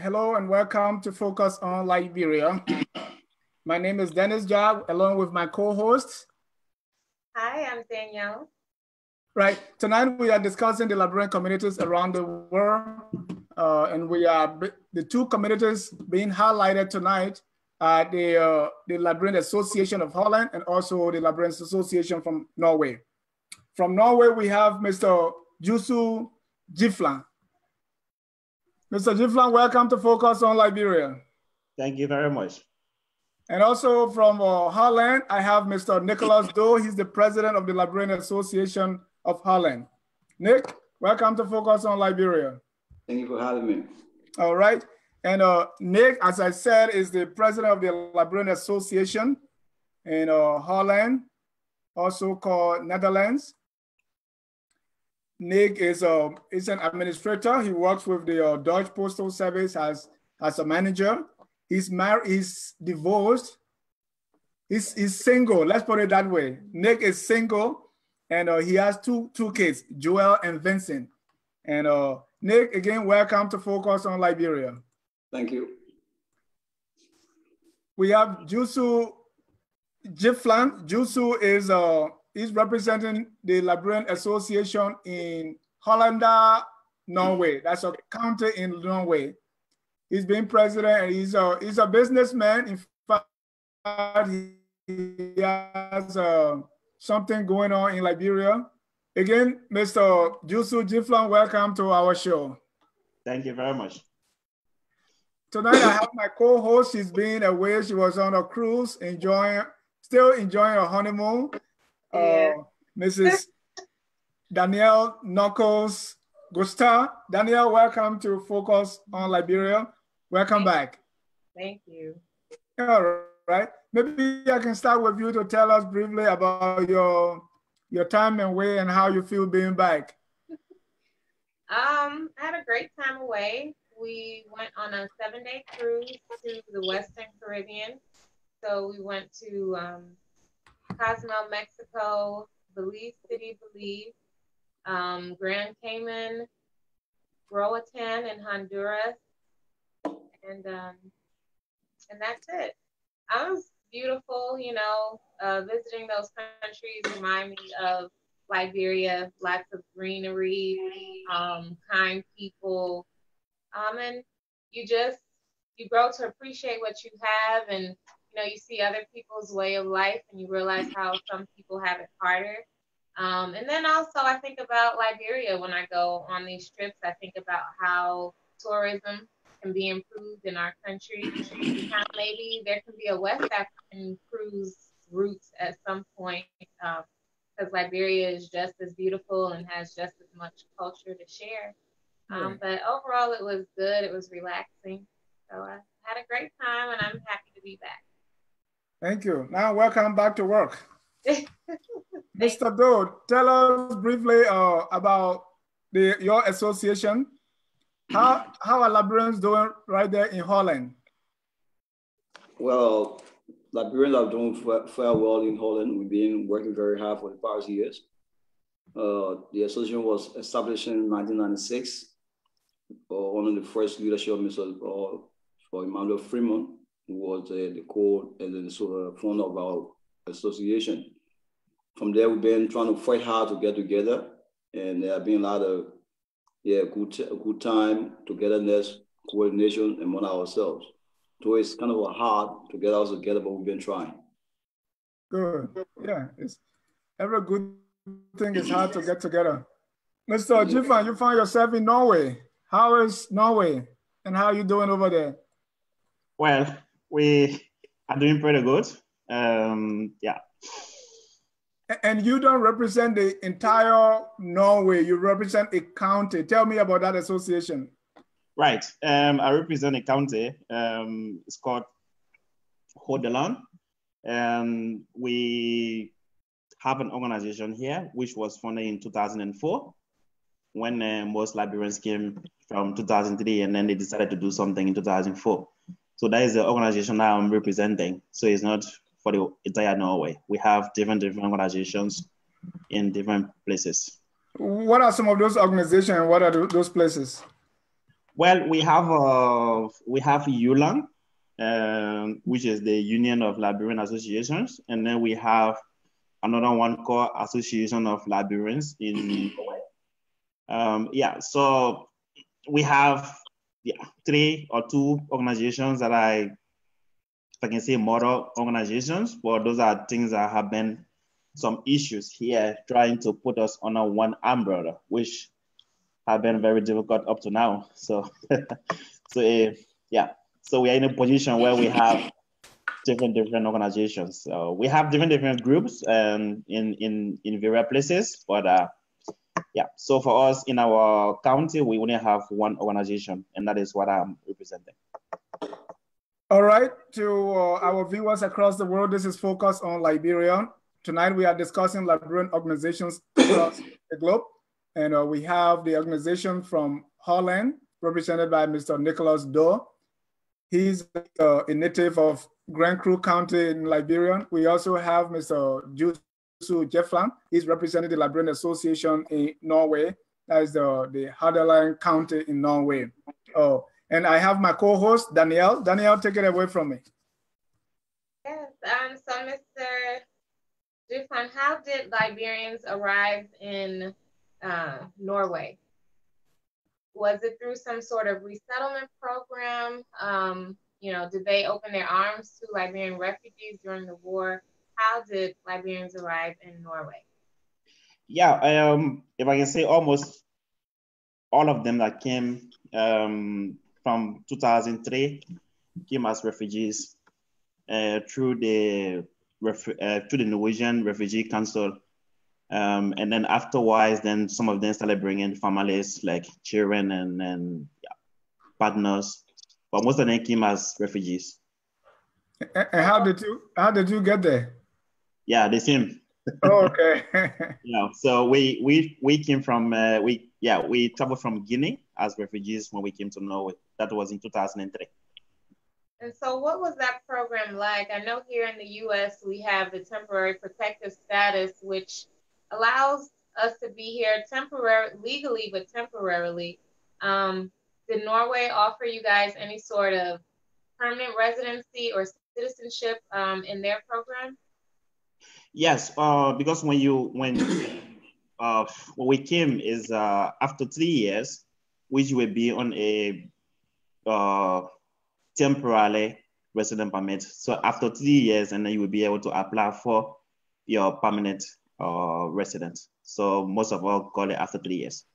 Hello and welcome to Focus on Liberia. My name is Dennis Jab, along with my co-host. Hi, I'm Danielle. Right, tonight we are discussing the Liberian communities around the world, and we are the two communities being highlighted tonight are the Liberian Association of Holland and also the Liberian Association from Norway. From Norway, we have Mr. Jusu Giflan. Mr. Giflan, welcome to Focus on Liberia. Thank you very much. And also from Holland, I have Mr. Nicholas Doe. He's the president of the Liberian Association of Holland. Nick, welcome to Focus on Liberia. Thank you for having me. All right. And Nick, as I said, is the president of the Liberian Association in Holland, also called Netherlands. Nick is an administrator. He works with the Dutch Postal Service as a manager. He's married, he's divorced. He's single, let's put it that way. Nick is single and he has two kids, Joel and Vincent. And Nick, again, welcome to Focus on Liberia. Thank you. We have Jusu Giflan. Jusu is representing the Liberian Association in Holland, Norway. That's a county in Norway. He's been president and he's a businessman. In fact, he has something going on in Liberia. Again, Mr. Jusu Giflan, welcome to our show. Thank you very much. Tonight I have my co-host. She's been away. She was on a cruise, still enjoying her honeymoon. Mrs. Danielle Knuckles Gusta. Danielle, welcome to Focus on Liberia. Welcome back. Thank you. All right. Maybe I can start with you to tell us briefly about your time away and how you feel being back. I had a great time away. We went on a 7-day cruise to the Western Caribbean. So we went to Cozumel, Mexico, Belize City, Belize, Grand Cayman, Roatan in Honduras, and that's it. It was beautiful, you know, visiting those countries remind me of Liberia, lots of greenery, kind people, and you grow to appreciate what you have, and you know, you see other people's way of life and you realize how some people have it harder. And then also I think about Liberia when I go on these trips. I think about how tourism can be improved in our country. How maybe there can be a West African cruise route at some point because Liberia is just as beautiful and has just as much culture to share. But overall, it was good. It was relaxing. So I had a great time and I'm happy to be back. Thank you. Now, welcome back to work. Mr. Doe, tell us briefly about your association. How are Liberians doing right there in Holland? Well, Liberians are doing fairly well in Holland. We've been working very hard for the past years. The association was established in 1996 under the first leadership of Mr. Emmanuel Freeman, who was the core and the founder of our association. From there, we've been trying to fight hard to get together, and there have been a lot of good time, togetherness, coordination among ourselves. So it's kind of hard to get us together, but we've been trying. Good. Yeah, every good thing is hard to get together. Mr. Giflan, you found yourself in Norway. How is Norway, and how are you doing over there? Well, we are doing pretty good. Yeah. And you don't represent the entire Norway, you represent a county. Tell me about that association. Right, I represent a county. It's called Holland. We have an organization here, which was founded in 2004, when most Liberians came from 2003, and then they decided to do something in 2004. So that is the organization that I'm representing. So it's not for the entire Norway. We have different organizations in different places. What are some of those organizations? What are those places? Well, we have ULAN, which is the Union of Liberian Associations, and then we have another one called Association of Librarians in Norway. Yeah, so we have 3 or 2 organizations that if I can say model organizations, but those are things that have been some issues here trying to put us under one umbrella, which have been very difficult up to now. So, yeah, so we are in a position where we have different organizations. So we have different groups in various places, but yeah. So for us in our county, we only have one organization, and that is what I'm representing. All right, to our viewers across the world, this is Focus on Liberia. Tonight we are discussing Liberian organizations across the globe. And we have the organization from Holland, represented by Mr. Nicholas Doe. He's a native of Grand Cru County in Liberia. We also have Mr. Jusu Jeffland. He's representing the Liberian Association in Norway. That is the Hordaland County in Norway. Oh, and I have my co-host, Danielle. Danielle, take it away from me. Yes, so Mr. Jeffland, how did Liberians arrive in Norway? Was it through some sort of resettlement program? You know, did they open their arms to Liberian refugees during the war? How did Liberians arrive in Norway? Yeah, if I can say almost all of them that came from 2003 came as refugees through the Norwegian Refugee Council. And then afterwards, then some of them started bringing families like children and partners, but most of them came as refugees. And how did you get there? Yeah, the same. Oh, okay. Yeah, so we came from we traveled from Guinea as refugees when we came to Norway. That was in 2003. And so what was that program like? I know here in the U.S. we have the temporary protective status, which allows us to be here legally, but temporarily. Did Norway offer you guys any sort of permanent residency or citizenship in their program? Yes, because when we came is after 3 years, which will be on a temporary resident permit. So after 3 years, and then you will be able to apply for your permanent residence. So most of all call it after 3 years.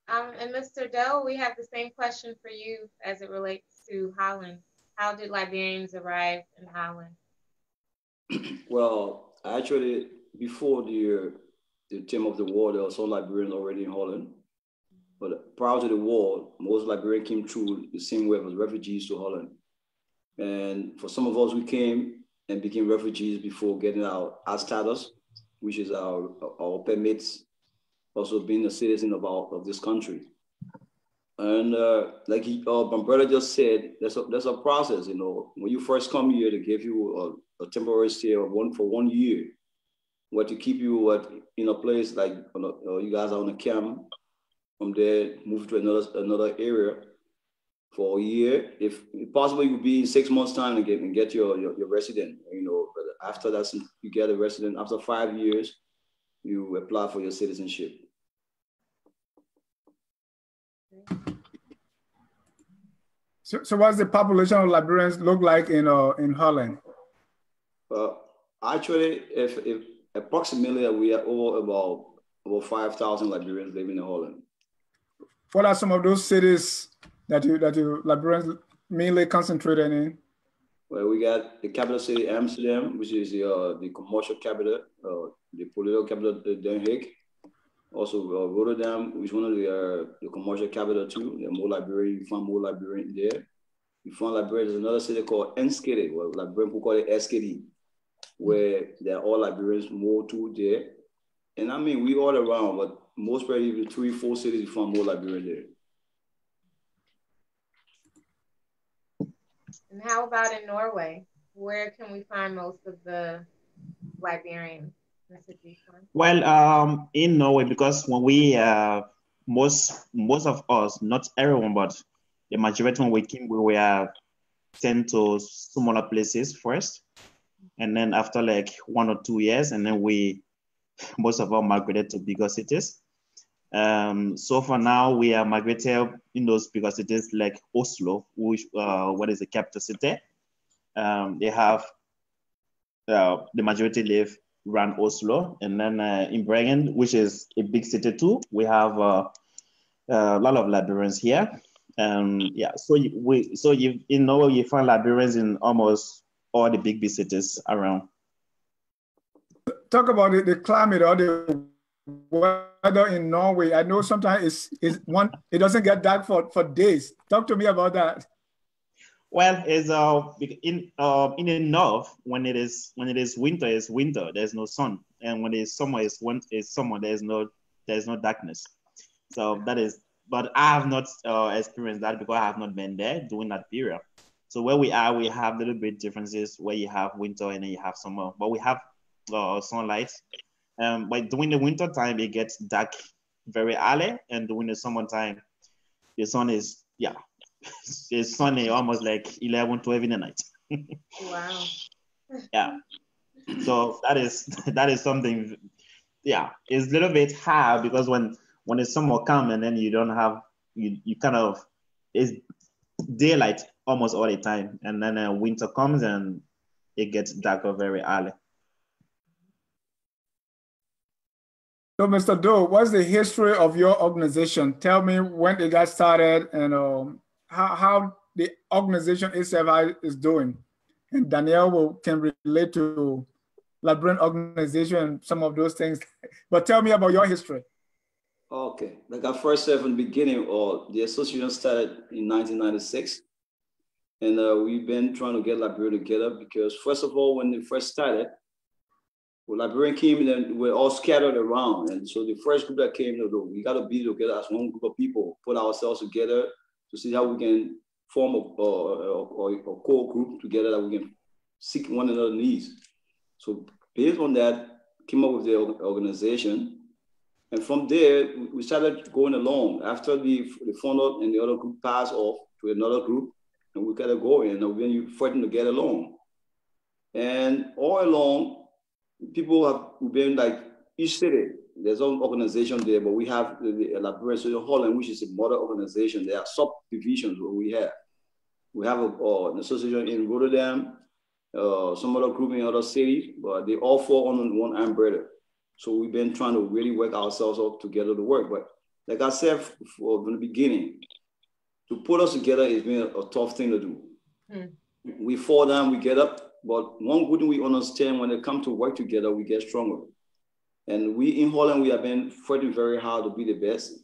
And Mr. Doe, we have the same question for you as it relates to Holland. How did Liberians arrive in Holland? Well, actually, before the time of the war, there were some Liberians already in Holland. But prior to the war, most Liberians came through the same way as refugees to Holland. And for some of us, we came and became refugees before getting our status, which is our permits, also being a citizen of this country. And like my brother just said, there's a process. You know, when you first come here, they give you a temporary stay for 1 year, what to keep you in a place like you guys are on a camp. From there, move to another area for a year. If possible, you could be in 6 months' time and get your resident. You know, but after that, you get a resident. After 5 years, you apply for your citizenship. So what's the population of Liberians look like in Holland? Actually, if approximately we are over about 5,000 Liberians living in Holland. What are some of those cities that you Liberians mainly concentrated in? Well, we got the capital city, Amsterdam, which is the commercial capital, the political capital, Den Haag. Also, Rotterdam, which is one of the commercial capital too. There are more Liberians, you find more Liberians there. You find Liberia, there's another city called Enschede, where Liberian people call it Enschede, where there are all Liberians more too there. And I mean, we all around, but most probably 3-4 cities, you find more Liberians there. And how about in Norway? Where can we find most of the Liberians? Well, in Norway, because when we most of us, not everyone, but the majority when we came, we were sent to smaller places first. And then after like 1 or 2 years, and then most of us migrated to bigger cities. So for now, we are migrated in those bigger cities like Oslo, which what is the capital city. They have the majority live around Oslo, and then in Bergen, which is a big city too, we have a lot of Liberians here. Yeah, so you know you find Liberians in almost all the big cities around. Talk about the climate or the weather in Norway. I know sometimes it doesn't get dark for days. Talk to me about that. Well, it's in the north, when it is winter, it's winter. There's no sun, and when it's summer, it's summer. There's no darkness. So that is. But I have not experienced that because I have not been there during that period. So where we are, we have little bit differences where you have winter and then you have summer, but we have sunlight. But during the winter time, it gets dark very early, and during the summertime, the sun is it's sunny almost like 11, 12 in the night. Wow. Yeah. So that is something. Yeah, it's a little bit hard because when the summer comes and then you don't have you kind of it's daylight almost all the time, and then winter comes and it gets darker very early. So, Mr. Doe, what's the history of your organization? Tell me when it got started and how the organization itself is doing. And Danielle can relate to Liberian organization and some of those things. But tell me about your history. Okay, like I first said from the beginning, the association started in 1996. And we've been trying to get Liberia together because first of all, when they first started, when Liberian came and we're all scattered around. And so the first group that came, we got to be together as one group of people, put ourselves together to see how we can form a core group together that we can seek one another's needs. So based on that, came up with the organization. And from there, we started going along. After the founder and the other group passed off to another group, and we got to go in, and we've been fighting to get along. And all along, people have been like, each city, there's own organization there, but we have the Liberian Social Holland, which is a mother organization. There are subdivisions where we have. We have an association in Rotterdam, some other group in other cities, but they all fall under one umbrella. So we've been trying to really work ourselves up together to work. But like I said from the beginning, to put us together has been a tough thing to do. We fall down, we get up, but one good thing we understand when it comes to work together, we get stronger. And we in Holland, we have been fighting very hard to be the best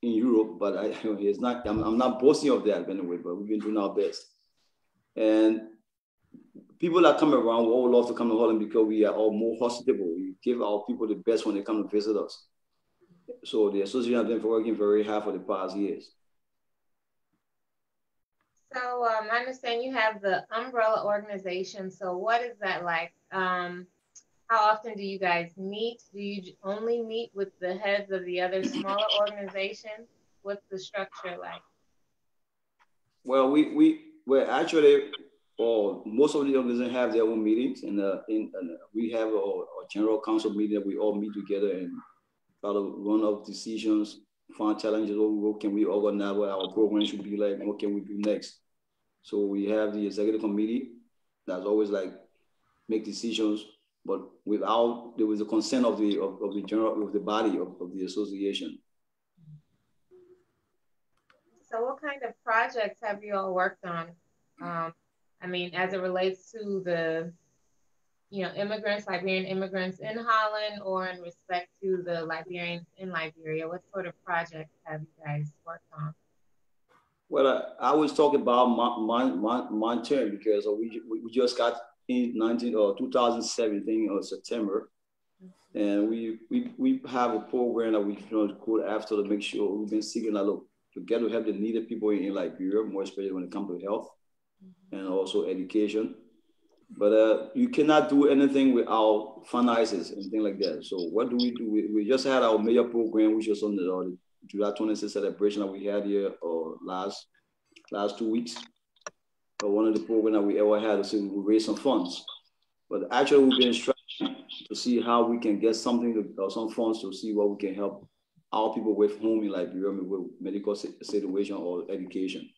in Europe, but it's not, I'm not boasting of that anyway, but we've been doing our best. And people that come around, we all love to come to Holland because we are all more hospitable. We give our people the best when they come to visit us. So the association has been working very hard for the past years. So I understand you have the umbrella organization. So what is that like? How often do you guys meet? Do you only meet with the heads of the other smaller organizations? What's the structure like? Well, we're actually, most of the organizations have their own meetings, and we have a general council meeting that we all meet together and try to run up decisions, find challenges, what can we organize, what our program should be like, and what can we do next. So we have the executive committee that's always like make decisions, but there was the consent of the body of the association. So what kind of projects have you all worked on? I mean, as it relates to the, immigrants, Liberian immigrants in Holland, or in respect to the Liberians in Liberia, what sort of projects have you guys worked on? Well, I was talking about my term because we just got in 2017 September, and we have a program that we call after to make sure we've been seeking to get to help the needed people in Liberia, more especially when it comes to health and also education. But you cannot do anything without finances and things like that. So what do? We just had our major program, which was on July 26th celebration that we had here last 2 weeks. One of the programs that we ever had, so we raised some funds. But actually, we've been struggling to see how we can get something some funds to see what we can help our people with home in Liberia with medical situation or education.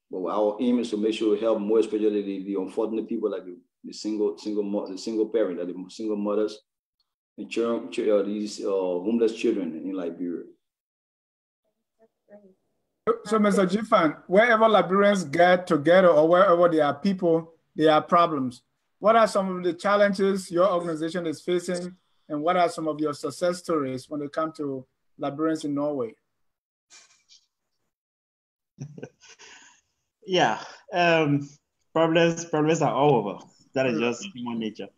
But our aim is to make sure we help more, especially the unfortunate people like the single parent, the single mothers, and these homeless children in Liberia. So, Mr. Jifan, wherever Liberians get together or wherever there are people, there are problems. What are some of the challenges your organization is facing, and what are some of your success stories when it comes to Liberians in Norway? Yeah, problems are all over. That is just human nature.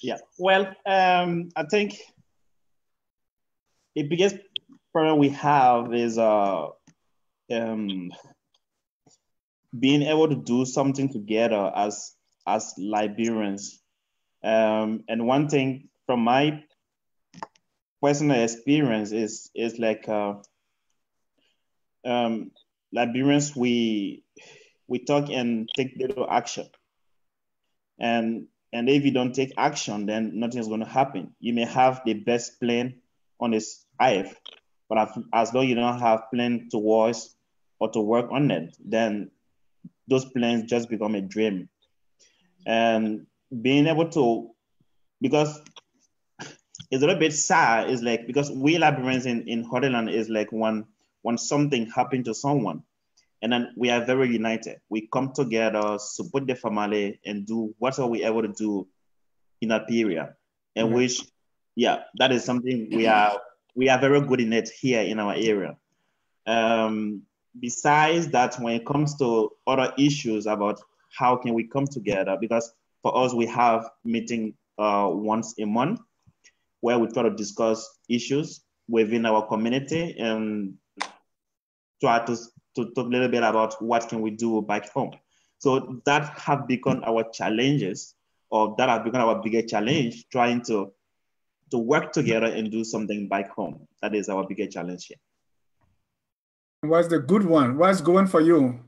Yeah, well, I think the biggest problem we have is being able to do something together as Liberians. And one thing from my personal experience is like Liberians, we talk and take little action. And if you don't take action, then nothing's going to happen. You may have the best plan on this earth, but as long as you don't have plan towards or to work on it, then those plans just become a dream. And being able to, because it's a little bit sad, is like, because we Liberians in Holland is like when something happened to someone, and then we are very united. We come together, support the family, and do whatever we able to do in that period. And which, yeah, that is something we are very good in it here in our area. Besides that, when it comes to other issues about how can we come together, because for us, we have meeting once a month where we try to discuss issues within our community and try to talk a little bit about what can we do back home. So that have become our challenges, or that have become our biggest challenge, trying to work together and do something back home. That is our biggest challenge here. What's the good one? What's going for you?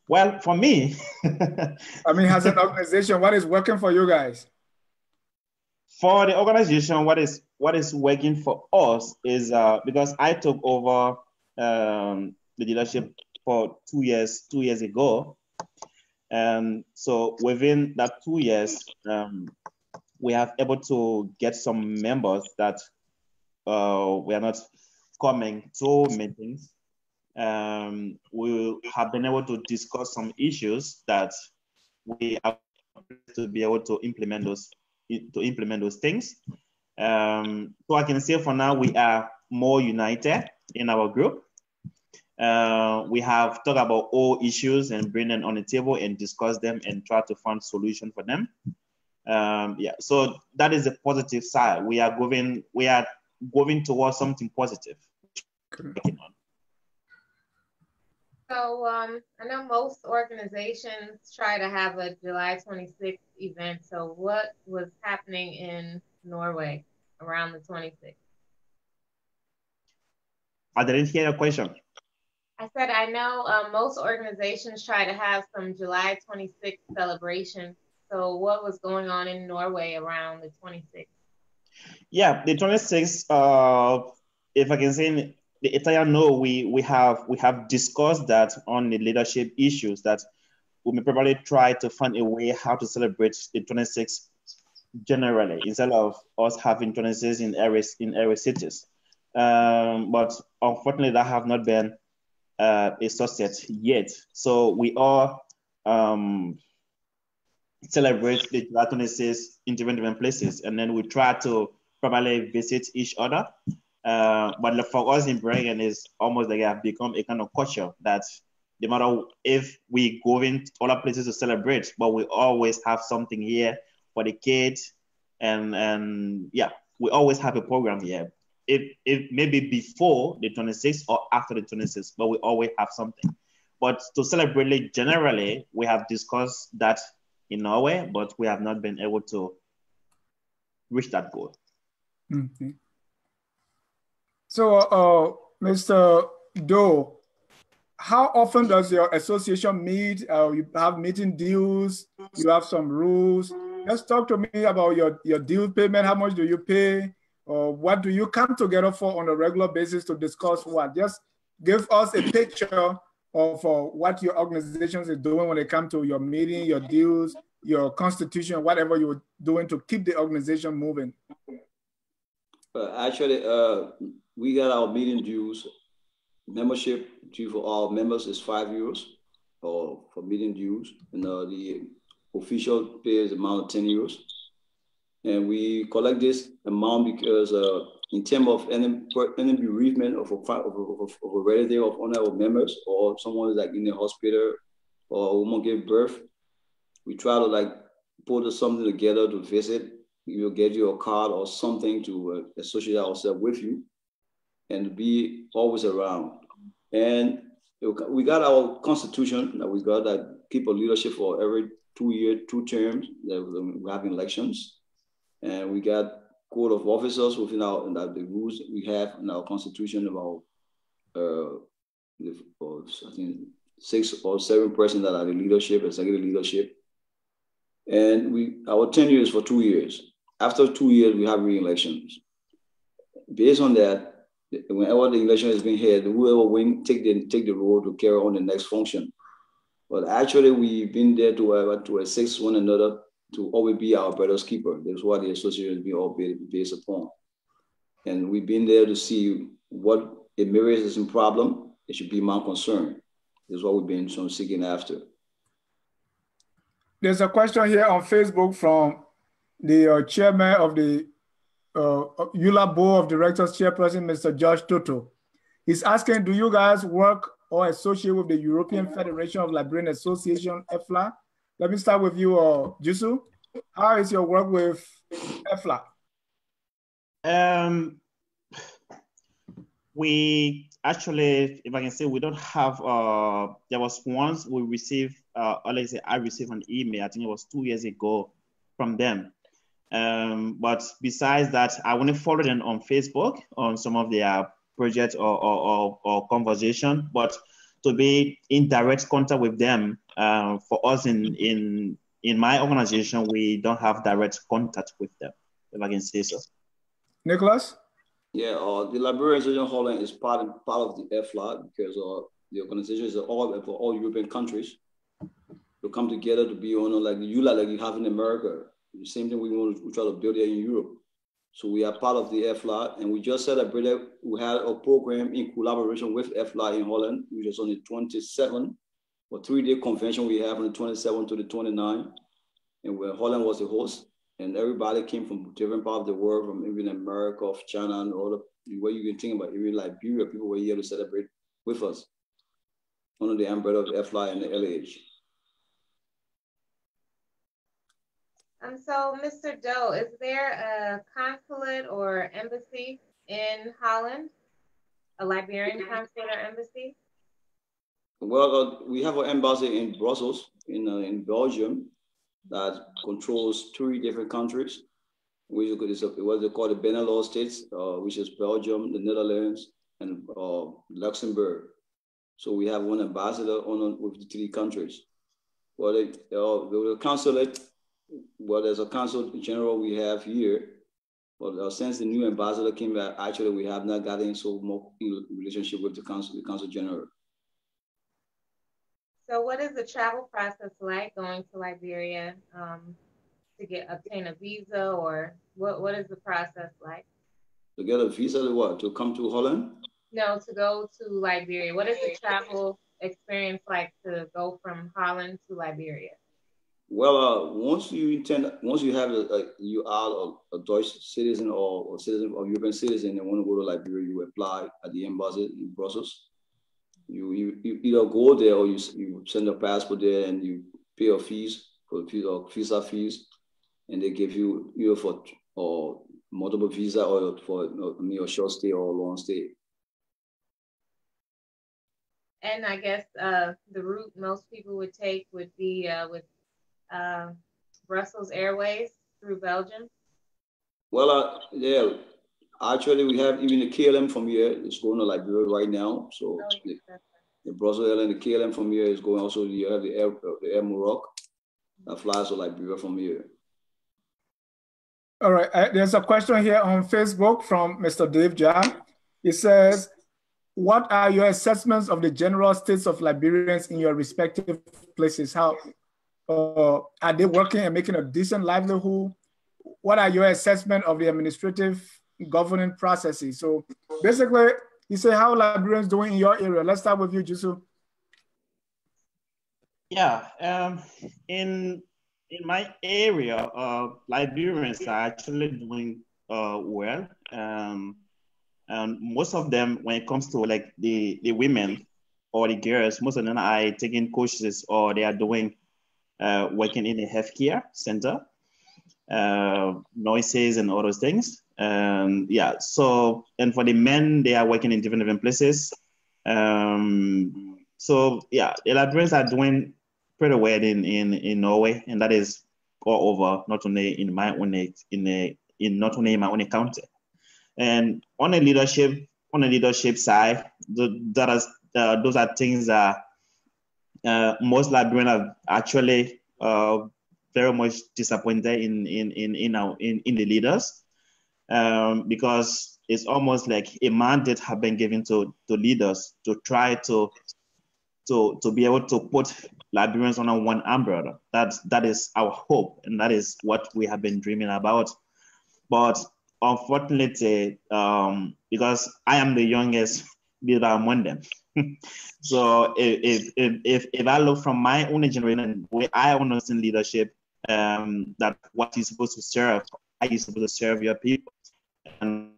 Well, for me, I mean, as an organization, what is working for you guys? For the organization, what is working for us is because I took over the leadership for 2 years ago, and so within that 2 years, we have able to get some members that we are not coming to meetings. We have been able to discuss some issues that we have to be able to implement those things. So I can say for now we are more united in our group. We have talked about all issues and bring them on the table and discuss them and try to find solution for them. Yeah, so that is the positive side. We are going towards something positive. So I know most organizations try to have a July 26th event. So what was happening in Norway around the 26th? I didn't hear your question. I said, I know most organizations try to have some July 26th celebration. So what was going on in Norway around the 26th? Yeah, the 26th, if I can say, the entire Norway, we have discussed that on the leadership issues, that we may probably try to find a way how to celebrate the 26th generally, instead of us having 26 in every cities. But unfortunately, that have not been a success yet. So we all celebrate the July 26th in different places, and then we try to probably visit each other. But for us in Bergen, is almost like have become a kind of culture that no matter if we go in other places to celebrate, but we always have something here for the kids, and yeah, we always have a program here. If maybe before the 26th or after the 26th, but we always have something. But to celebrate it generally, we have discussed that in Norway, but we have not been able to reach that goal. Mm-hmm. So, Mr. Doe, how often does your association meet? You have meeting deals, you have some rules. Just talk to me about your due payment. How much do you pay? Or what do you come together for on a regular basis to discuss what? Just give us a picture of what your organization is doing when it comes to your meeting, your deals, your constitution, whatever you're doing to keep the organization moving. Actually, we got our meeting dues. Membership due for all members is €5 for meeting dues, and the official pay is amount of €10. And we collect this amount because in terms of any bereavement of a relative of one of our members, or someone is like in the hospital, or a woman give birth, we try to like put something together to visit. We'll get you a card or something to associate ourselves with you and be always around. And we got our constitution that we got that keep a leadership for every 2 years, 2 terms that we have elections. And we got code of officers within the rules we have in our constitution about I think 6 or 7 persons that are the leadership, executive leadership. And our tenure is for 2 years. After 2 years, we have re-elections. Based on that, whenever the election has been held, whoever wins take the role to carry on the next function. But actually, we've been there to assist one another to always be our brother's keeper. That's what the association is all based upon. And we've been there to see what if marriage is a problem, it should be my concern. That's what we've been seeking after. There's a question here on Facebook from the chairman of the EULA Board of Directors chairperson, Mr. Josh Toto. He's asking, do you guys work or associate with the European Federation of Liberian Association, EFLA? Let me start with you, Jusu. How is your work with EFLA? We actually, if I can say, we don't have, there was once we received, or let's say I received an email, I think it was 2 years ago from them. But besides that, I want to follow them on Facebook on some of their projects or conversation, but to be in direct contact with them, for us in my organization, we don't have direct contact with them, if I can say so. Nicholas? Yeah, the Liberian Association Holland is part of the EFLA because the organization is for all European countries to come together to be on like the EULA like you have in America. The same thing we try to build here in Europe. So we are part of the EFLA, and we just celebrated, we had a program in collaboration with EFLA in Holland, which is on the 27th, a 3-day convention we have on the 27th to the 29th, and where Holland was the host, and everybody came from different parts of the world, from even America, of China, and all the way you can think about, even Liberia, people were here to celebrate with us under the umbrella of EFLA and the LAH. So, Mr. Doe, is there a consulate or embassy in Holland? A Liberian consulate or embassy? Well, we have an embassy in Brussels, in Belgium, that controls 3 different countries, which is what they call the Benelux states, which is Belgium, the Netherlands, and Luxembourg. So we have one ambassador with the 3 countries. Well, the consulate. Well, there's a consul general we have here, but since the new ambassador came back, actually we have not gotten so much relationship with the consul general. So what is the travel process like going to Liberia to obtain a visa, or what is the process like? To get a visa to what? To come to Holland? No, to go to Liberia. What is the travel experience like to go from Holland to Liberia? Well, once you have you are a Dutch citizen or citizen or European citizen and want to go to Liberia, you apply at the embassy in Brussels. You either go there or you send a passport there and you pay a fees for visa fees, and they give you either for multiple visa or for a short stay or a long stay. And I guess the route most people would take would be with Brussels Airways through Belgium? Well, yeah, Actually, we have even the KLM from here. It's going to Liberia right now. So the Brussels Airlines, the KLM from here is going also. You have the Air Morocco that flies to Liberia from here. All right. There's a question here on Facebook from Mr. Dave Jan. He says, what are your assessments of the general states of Liberians in your respective places? How are they working and making a decent livelihood? What are your assessment of the administrative governing processes? So basically, you say how Liberians doing in your area. Let's start with you, Jusu. Yeah, in my area, Liberians are actually doing well. And most of them, when it comes to like the women or the girls, most of them are taking courses or they are doing working in a healthcare center, noises and all those things. Yeah, so, and for the men, they are working in different places. So yeah, the Liberians are doing pretty well in Norway, and that is all over, not only in my own not only in my own county. And on the leadership side, those are things that most Liberians are actually very much disappointed in the leaders, because it's almost like a mandate have been given to leaders to try to be able to put Liberians under one umbrella. That is our hope, and that is what we have been dreaming about. But unfortunately, because I am the youngest leader among them, so if I look from my own generation, where I understand leadership, that what you're supposed to serve, how you're supposed to serve your people, and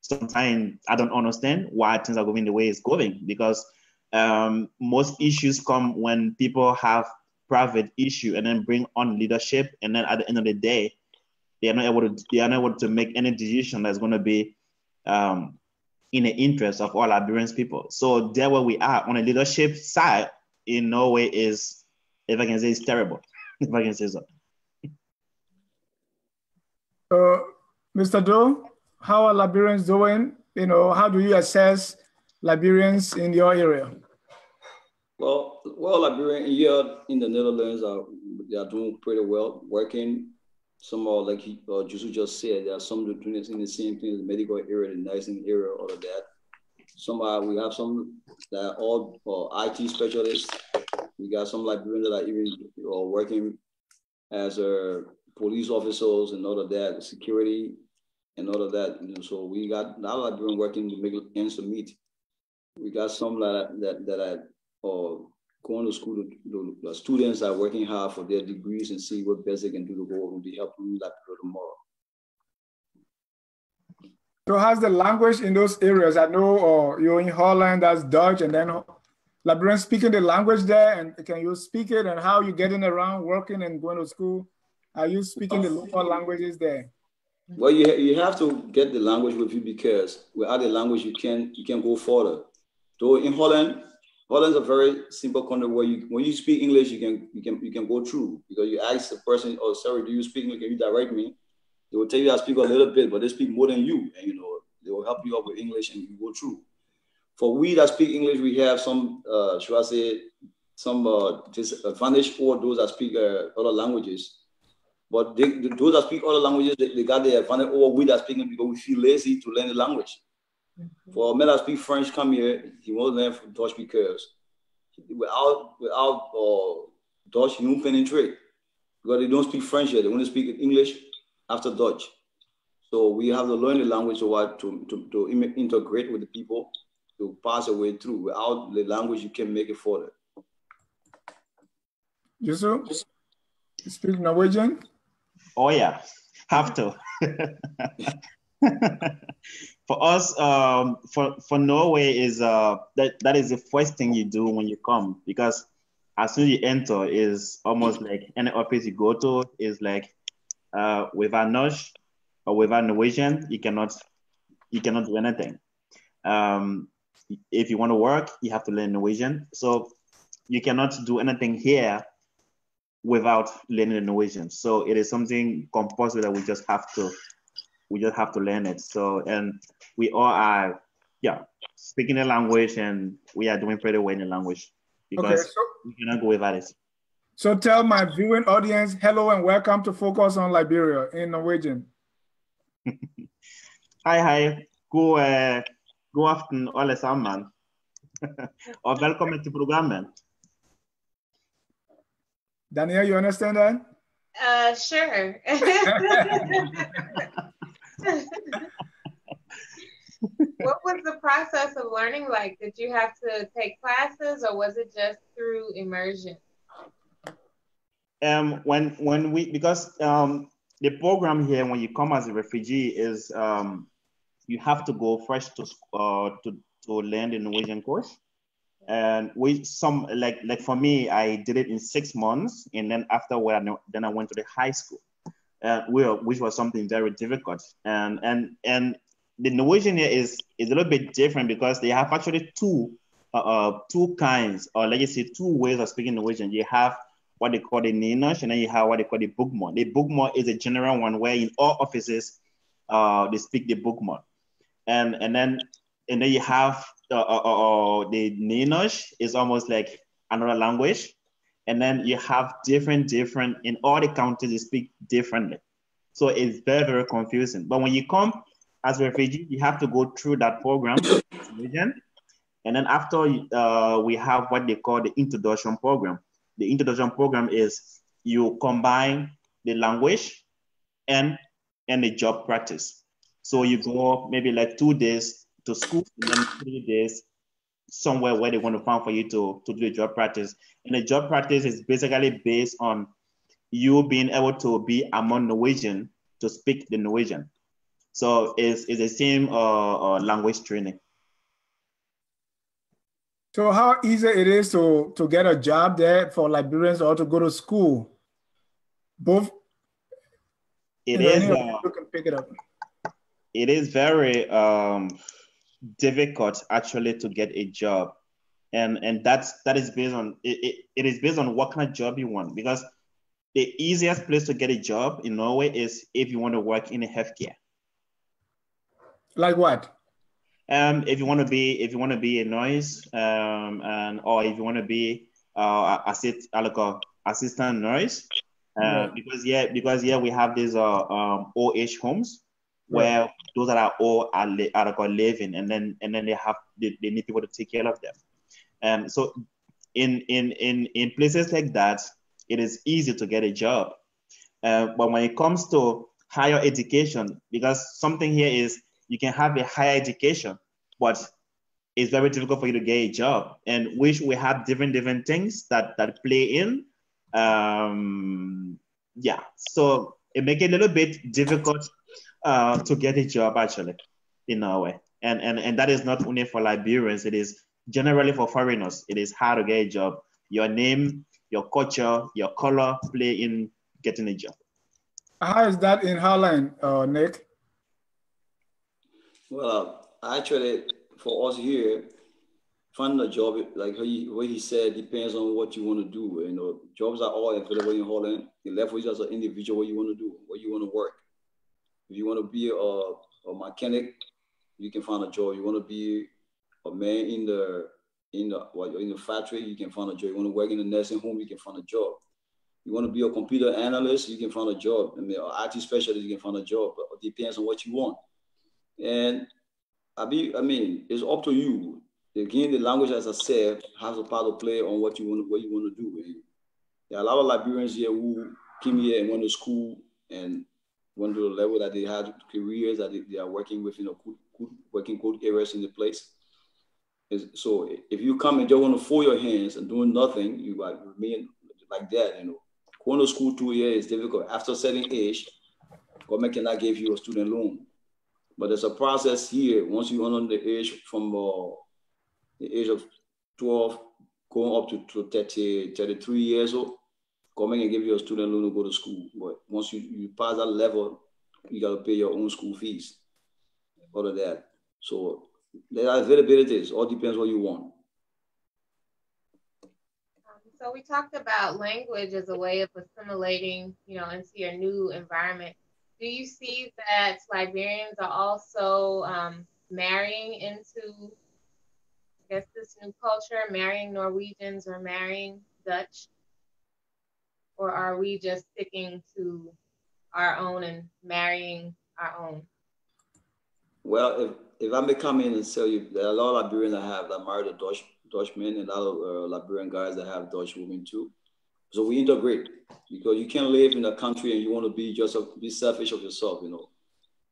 sometimes I don't understand why things are going the way it's going, because most issues come when people have private issue and then bring on leadership, and then at the end of the day, they are not able to make any decision that's going to be in the interest of all Liberian people. So there where we are on the leadership side in Norway is, if I can say, it's terrible. If I can say so. Mr. Doe, how are Liberians doing? You know, how do you assess Liberians in your area? Well, Liberian here in the Netherlands they are doing pretty well, working. Some are like Jusu just said, there are some doing in the same thing, the medical area, the nursing area, all of that. We have some that are all IT specialists. We got some Liberians that are even working as police officers and all of that, security and all of that. You know, so we got a lot of Liberians working to make ends meet. We got some that are going to school. The students are working hard for their degrees and see what best they can do to go and be helping Liberia tomorrow. So how's the language in those areas? I know you're in Holland, that's Dutch, and then Liberians speaking the language there, and can you speak it, and how you getting around working and going to school? Are you speaking the local languages there? Well, you have to get the language with you, because without the language you can go further. So in Holland's a very simple country where when you speak English, you can go through, because you ask the person, oh, sorry, do you speak English? Can you direct me? They will tell you I speak a little bit, but they speak more than you, and they will help you out with English and you go through. For we that speak English, we have some, should I say, some disadvantage for those that speak other languages. But those that speak other languages, they got the advantage over we that speak English, because we feel lazy to learn the language. Mm-hmm. For a man that speak French come here, he won't learn from Dutch, because without Dutch, he won't penetrate, because they don't speak French yet. They only speak English after Dutch. So we have to learn the language to integrate with the people, to pass a way through. Without the language, you can make it further. You speak Norwegian? Oh yeah, have to. For us, for Norway is that is the first thing you do when you come, because as soon as you enter, is almost like any office you go to is like without Norwegian or without Norwegian, you cannot do anything. If you want to work, you have to learn Norwegian. So you cannot do anything here without learning the Norwegian. So it is something compulsory that we just have to We just have to learn it. So, and we all are, yeah, speaking the language, and we are doing pretty well in the language because we cannot go without it. So tell my viewing audience, hello and welcome to Focus on Liberia in Norwegian. Hi. God aften alle sammen. Og velkommen til programmet. Daniel, you understand that? Sure. What was the process of learning like? Did you have to take classes or was it just through immersion? Because the program here, when you come as a refugee, is you have to go first to learn the Norwegian course. And like for me, I did it in 6 months, and then afterward, then I went to the high school, which was something very difficult. And the Norwegian here is a little bit different because they have actually two kinds, or let's say 2 ways of speaking Norwegian. You have what they call the nynorsk, and then you have what they call the bokmål. The bokmål is a general one where in all offices they speak the bokmål, and then you have the nynorsk is almost like another language, and then you have different in all the countries they speak differently, so it's very, very confusing. But when you come as a refugee, you have to go through that program, and then after we have what they call the introduction program. The introduction program is you combine the language and the job practice. So you go maybe like 2 days to school, and then 3 days somewhere where they want to find for you to do the job practice. And the job practice is basically based on you being able to be among Norwegian to speak the Norwegian. So it's the same language training. So how easy it is to get a job there for Liberians or to go to school? Both. It is. You can pick it up. It is very difficult actually to get a job, and that is based on it is based on what kind of job you want, because the easiest place to get a job in Norway is if you want to work in a healthcare. Like what? If you want to be a nurse, or if you want to be assistant nurse, because we have these old age homes where those that are old are living, and then they need people to take care of them. So in places like that, it is easy to get a job. But when it comes to higher education, because something here is you can have a higher education, but it's very difficult for you to get a job, and which we have different things that play in. So it makes it a little bit difficult to get a job actually in Norway, and that is not only for Liberians, it is generally for foreigners. It is hard to get a job. Your name, your culture, your color play in getting a job. How is that in Holland, Nick? Well, actually, for us here, finding a job, like what he said, depends on what you want to do. You know, jobs are all available in Holland. You left with you as an individual, what you want to do, what you want to work. If you want to be a mechanic, you can find a job. You want to be a man in the factory, you can find a job. You want to work in a nursing home, you can find a job. You want to be a computer analyst, you can find a job. I mean, an IT specialist, you can find a job. But it depends on what you want. And I mean, it's up to you. Again, the language, as I said, has a part to play on what you want to do. And there are a lot of Liberians here who came here and went to school and went to the level that they had careers that they are working with, working good areas in the place. So if you come and just want to fold your hands and doing nothing, you remain like that. Going to school 2 years is difficult. After a certain age, government cannot give you a student loan. But there's a process here. Once you under the age from the age of 12, going up to 30, 33 years old, government can give you a student loan to go to school. But once you pass that level, you got to pay your own school fees. All of that. So there are availabilities. All depends what you want. So we talked about language as a way of assimilating, into your new environment. do you see that Liberians are also marrying into, I guess, this new culture, marrying Norwegians or marrying Dutch? Or are we just sticking to our own and marrying our own? Well, if I may come in and tell you, there are a lot of Liberians that married a Dutch men, and a lot of Liberian guys that have Dutch women too. So we integrate, because you can't live in a country and you want to be selfish of yourself. You know,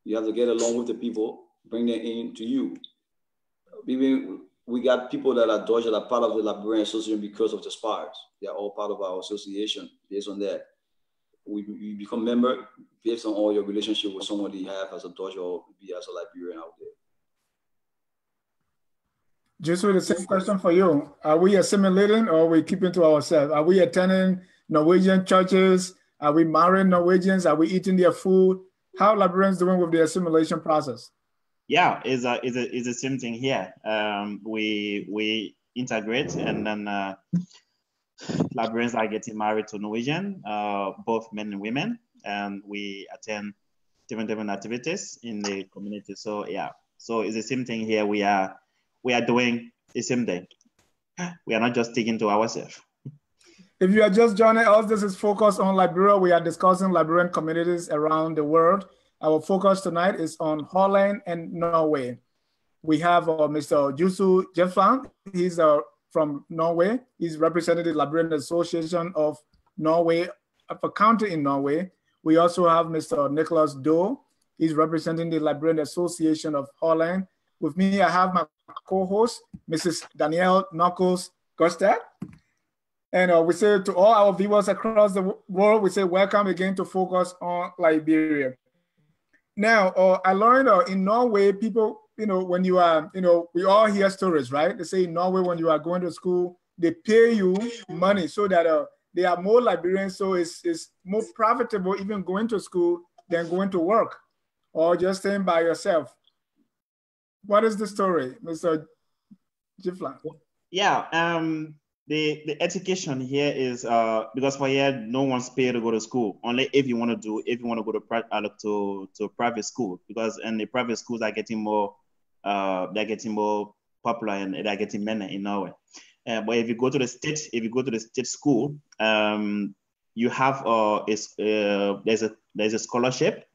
you have to get along with the people, bring them in to you. Even we got people that are Dutch that are part of the Liberian Association because of the SPARS. They are all part of our association. Based on that, we become member based on all your relationship with somebody you have as a Dutch or be as a Liberian out there. Just with the same question for you. Are we assimilating or are we keeping to ourselves? Are we attending Norwegian churches? Are we marrying Norwegians? Are we eating their food? How are Liberians doing with the assimilation process? Yeah, it's the same thing here. We integrate, and then Liberians are getting married to Norwegian, both men and women, and we attend different activities in the community. So yeah, so it's the same thing here. We are doing the same thing. We are not just sticking to ourselves. If you are just joining us, this is Focus on Liberia. We are discussing Liberian communities around the world. Our focus tonight is on Holland and Norway. We have Mr. Jusu Jeffland. He's from Norway. He's representing the Liberian Association of Norway, a county in Norway. We also have Mr. Nicholas Doe. He's representing the Liberian Association of Holland. With me, I have my co-host, Mrs. Danielle Knuckles Gostad. And we say to all our viewers across the world, we say welcome again to Focus on Liberia. Now, I learned in Norway, people, when you are, we all hear stories, right? They say in Norway, when you are going to school, they pay you money so that there are more Liberians. So it's more profitable even going to school than going to work or just staying by yourself. What is the story, Mr. Jiflan? Yeah, the education here is because for here no one's paid to go to school, only if you want to go to private school, because and the private schools are getting more popular and they're getting many in Norway. But if you go to the state school, you have there's a scholarship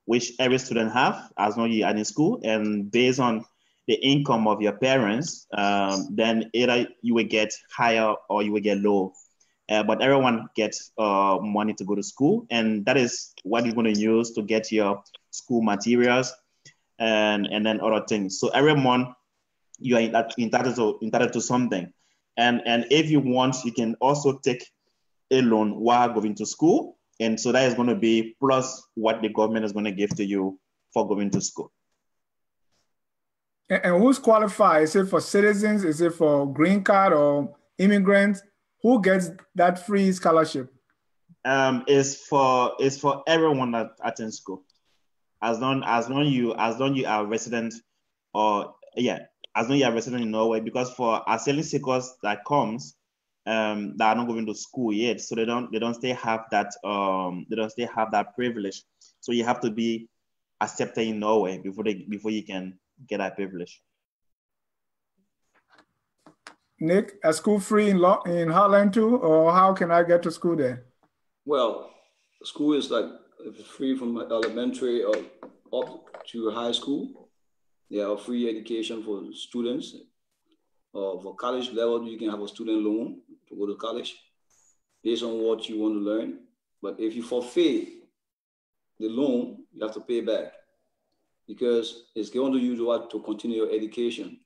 which every student have as long as you are in school, and based on the income of your parents, then either you will get higher or you will get low. But everyone gets money to go to school, and that is what you're going to use to get your school materials and then other things. So every month you are entitled to something. And if you want, you can also take a loan while going to school. And so that is going to be plus what the government is going to give to you for going to school. And who's qualified? Is it for citizens? Is it for green card or immigrants? Who gets that free scholarship? It's for everyone that attends school. As long you are resident, as long you are resident in Norway, because for asylum seekers that comes, that are not going to school yet, so they don't still have that privilege. So you have to be accepted in Norway before you can get that privilege. Nick, a school free in Holland too, or how can I get to school there? Well, school is like free from elementary or up to high school. They have free education for students. For college level, you can have a student loan to go to college based on what you want to learn. But if you forfeit the loan, you have to pay back, because it's going to use to continue your education.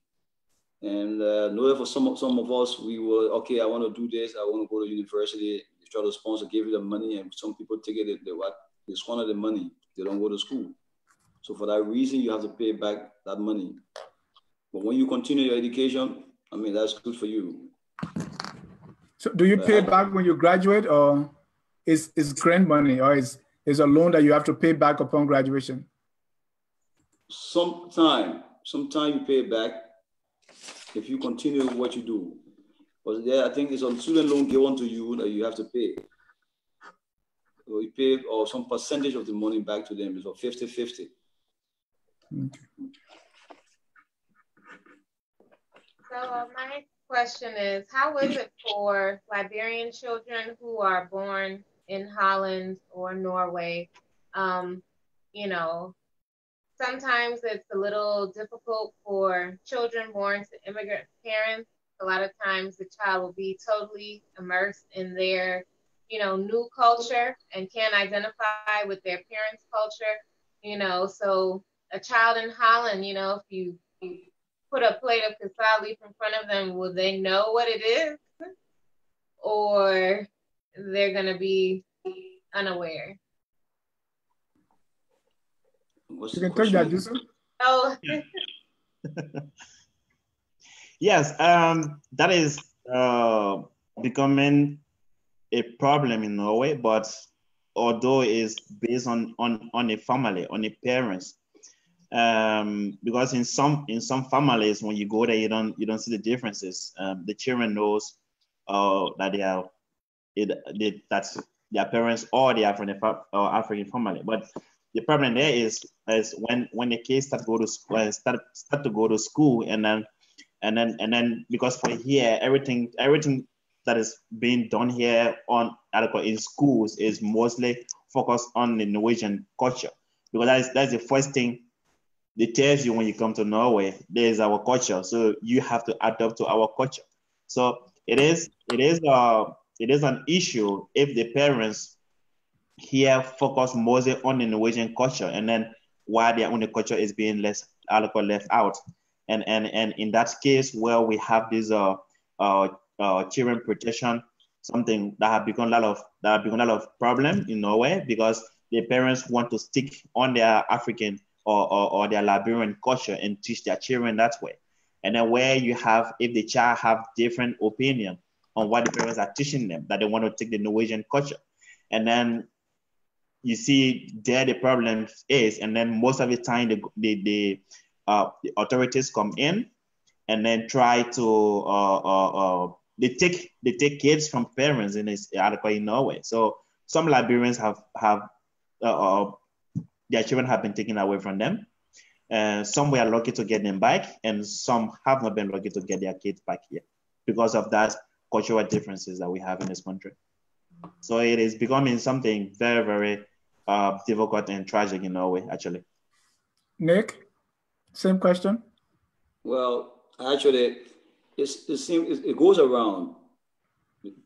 And for some of us, we were, okay, I want to do this, I want to go to university, they try to sponsor, give you the money, and some people take it, they squander the money, they don't go to school. So for that reason, you have to pay back that money. But when you continue your education, I mean, that's good for you. So do you pay back when you graduate, or is grant money, or is a loan that you have to pay back upon graduation? Sometime you pay back if you continue what you do. But yeah, I think it's a student loan given to you that you have to pay. we pay or some percentage of the money back to them. It's a 50-50. Okay. So my question is, how is it for Liberian children who are born in Holland or Norway? You know, sometimes it's a little difficult for children born to immigrant parents. A lot of times the child will be totally immersed in their, new culture and can't identify with their parents' culture. So a child in Holland, if you put a plate of cassava leaf in front of them, will they know what it is? Or they're going to be unaware? You can take that, Joseph. Oh. Yes, that is becoming a problem in Norway, but although it's based on a family, on the parents, because in some families, when you go there, you don't see the differences. The children knows that that their parents or they are from the African family. But the problem there is when the kids start to go to school, and then because for here everything that is being done here in schools is mostly focused on the Norwegian culture, because that's the first thing they tells you when you come to Norway. There's our culture, so you have to adapt to our culture. So it is an issue if the parents here focus mostly on the Norwegian culture, and then while their own culture is being left out. And in that case, where we have this children protection, something that have become a lot of problem in Norway, because the parents want to stick on their African or their Liberian culture and teach their children that way. And then where you have, if the child have different opinion on what the parents are teaching them, that they want to take the Norwegian culture, and then you see there the problem is, and then most of the time the authorities come in and then try to they take kids from parents in this article in Norway. So some Liberians have their children have been taken away from them. Some were lucky to get them back, and some have not been lucky to get their kids back here because of that cultural differences that we have in this country. So it is becoming something very, very difficult and tragic in Norway, actually. Nick, same question. Well, actually, it goes around.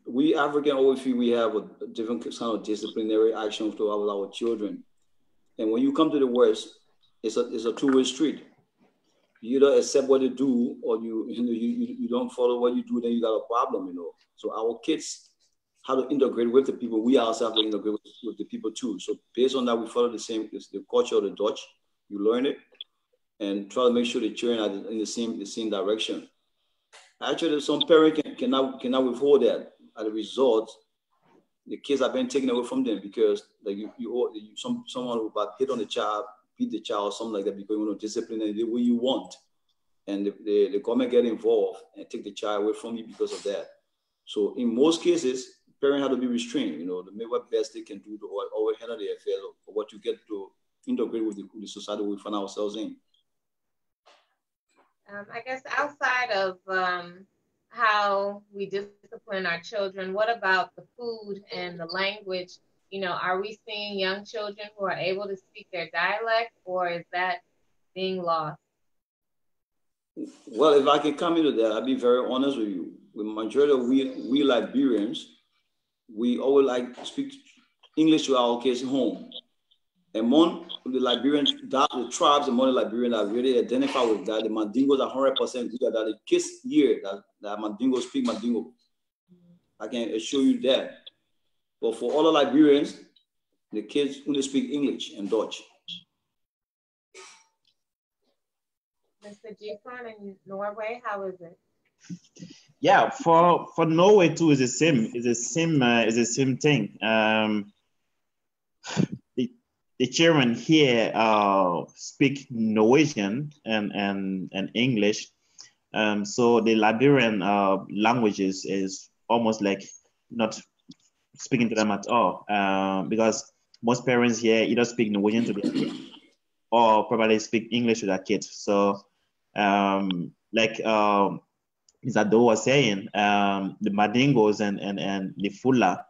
We African always feel we have a different kind of disciplinary actions to our children. And when you come to the West, it's a two-way street. You either accept what they do, or you don't follow what you do, then you got a problem, So our kids have to integrate with the people. We also have to integrate with the people too. So based on that, we follow the culture of the Dutch. You learn it and try to make sure the children are in the same direction. Actually, some parents cannot withhold that. As a result, the kids have been taken away from them because like someone who hit on the child, beat the child, or something like that, because you want to discipline them the way you want, and the government get involved and take the child away from you because of that. So in most cases, parents have to be restrained, to make what best they can do to always handle the affairs of what you get to integrate with the society we find ourselves in. I guess outside of how we discipline our children, what about the food and the language? Are we seeing young children who are able to speak their dialect, or is that being lost? Well, if I can come into that, I'll be very honest with you. The majority of we Liberians, we always like to speak English to our kids home. Among the Liberian, the tribes among the Liberians that really identify with that, the Mandingos are 100% good at that. The kids hear that Mandingos speak Mandingo. I can assure you that. But for other Liberians, the kids only speak English and Dutch. Mr. Gifan in Norway, how is it? Yeah, for Norway too is the same. It's the same thing. The children here speak Norwegian and English. So the Liberian languages is almost like not speaking to them at all, because most parents here either speak Norwegian to their kids or probably speak English to their kids. So, like Mr. Doe was saying, the Madingos and the Fula,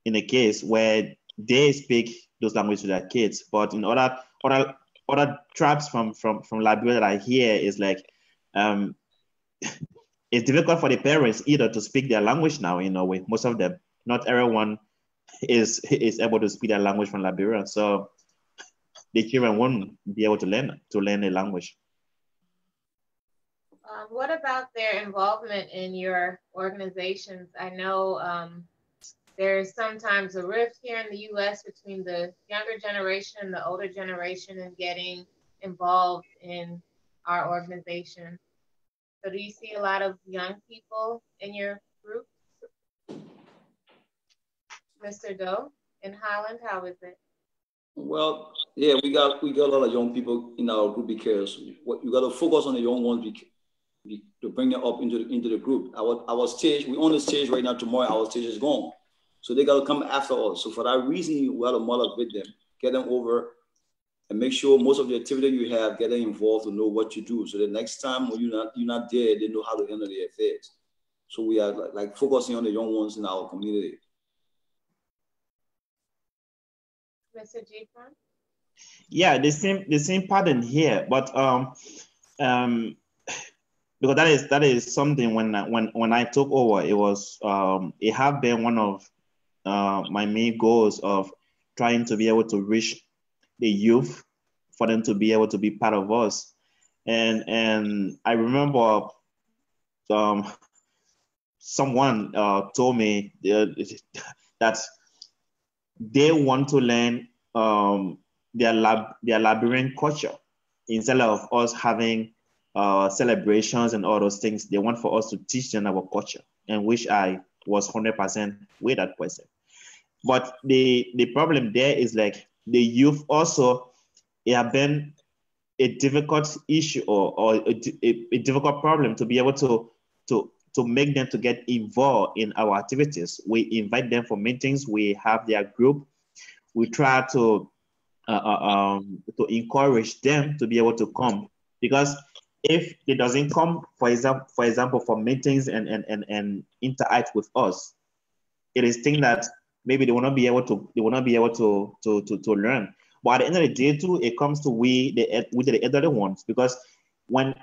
in a case where they speak those languages to their kids, but in other tribes from Liberia that I hear is like, it's difficult for the parents either to speak their language now in Norway. Most of them, not everyone is able to speak their language from Liberia. So the children won't be able to learn a language. What about their involvement in your organizations? I know there's sometimes a rift here in the U.S. between the younger generation and the older generation in getting involved in our organization. So do you see a lot of young people in your group? Mr. Doe, in Holland, how is it? Well, yeah, we got a lot of young people in our group because what you got to focus on the young ones to bring them up into the group. Our stage, we on the stage right now. Tomorrow, our stage is gone, so they got to come after us. So for that reason, we got to motivate them, get them over, and make sure most of the activity you have, get them involved to know what you do. So the next time when you're not there, they know how to handle their affairs. So we are like focusing on the young ones in our community. Mr. Gifron? Yeah, the same pattern here, but because that is something when I took over, it was it have been one of my main goals of trying to be able to reach the youth for them to be able to be part of us, and I remember someone told me that they want to learn their Liberian culture instead of us having celebrations and all those things. They want for us to teach them our culture, and which I was 100% with that person. But the problem there is like the youth also, it have been a difficult issue or a difficult problem to be able to make them to get involved in our activities. We invite them for meetings. We have their group. We try to encourage them to be able to come, because if they doesn't come, for example, for meetings and interact with us, it is thing that maybe they will not be able to learn. But at the end of the day, too, it comes to we the elderly ones, because when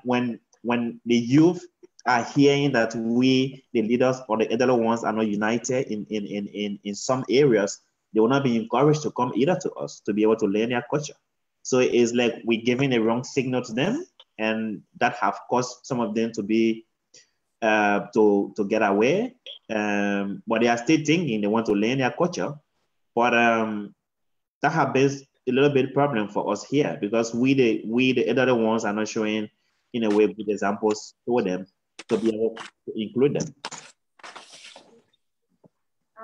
the youth are hearing that we, the leaders or the elderly ones, are not united in some areas, they will not be encouraged to come either to us to be able to learn their culture. So it is like we're giving a wrong signal to them, and that have caused some of them to be to get away. But they are still thinking they want to learn their culture. But that has been a little bit problem for us here, because we the elderly ones are not showing in a way good examples for them to be able to include them.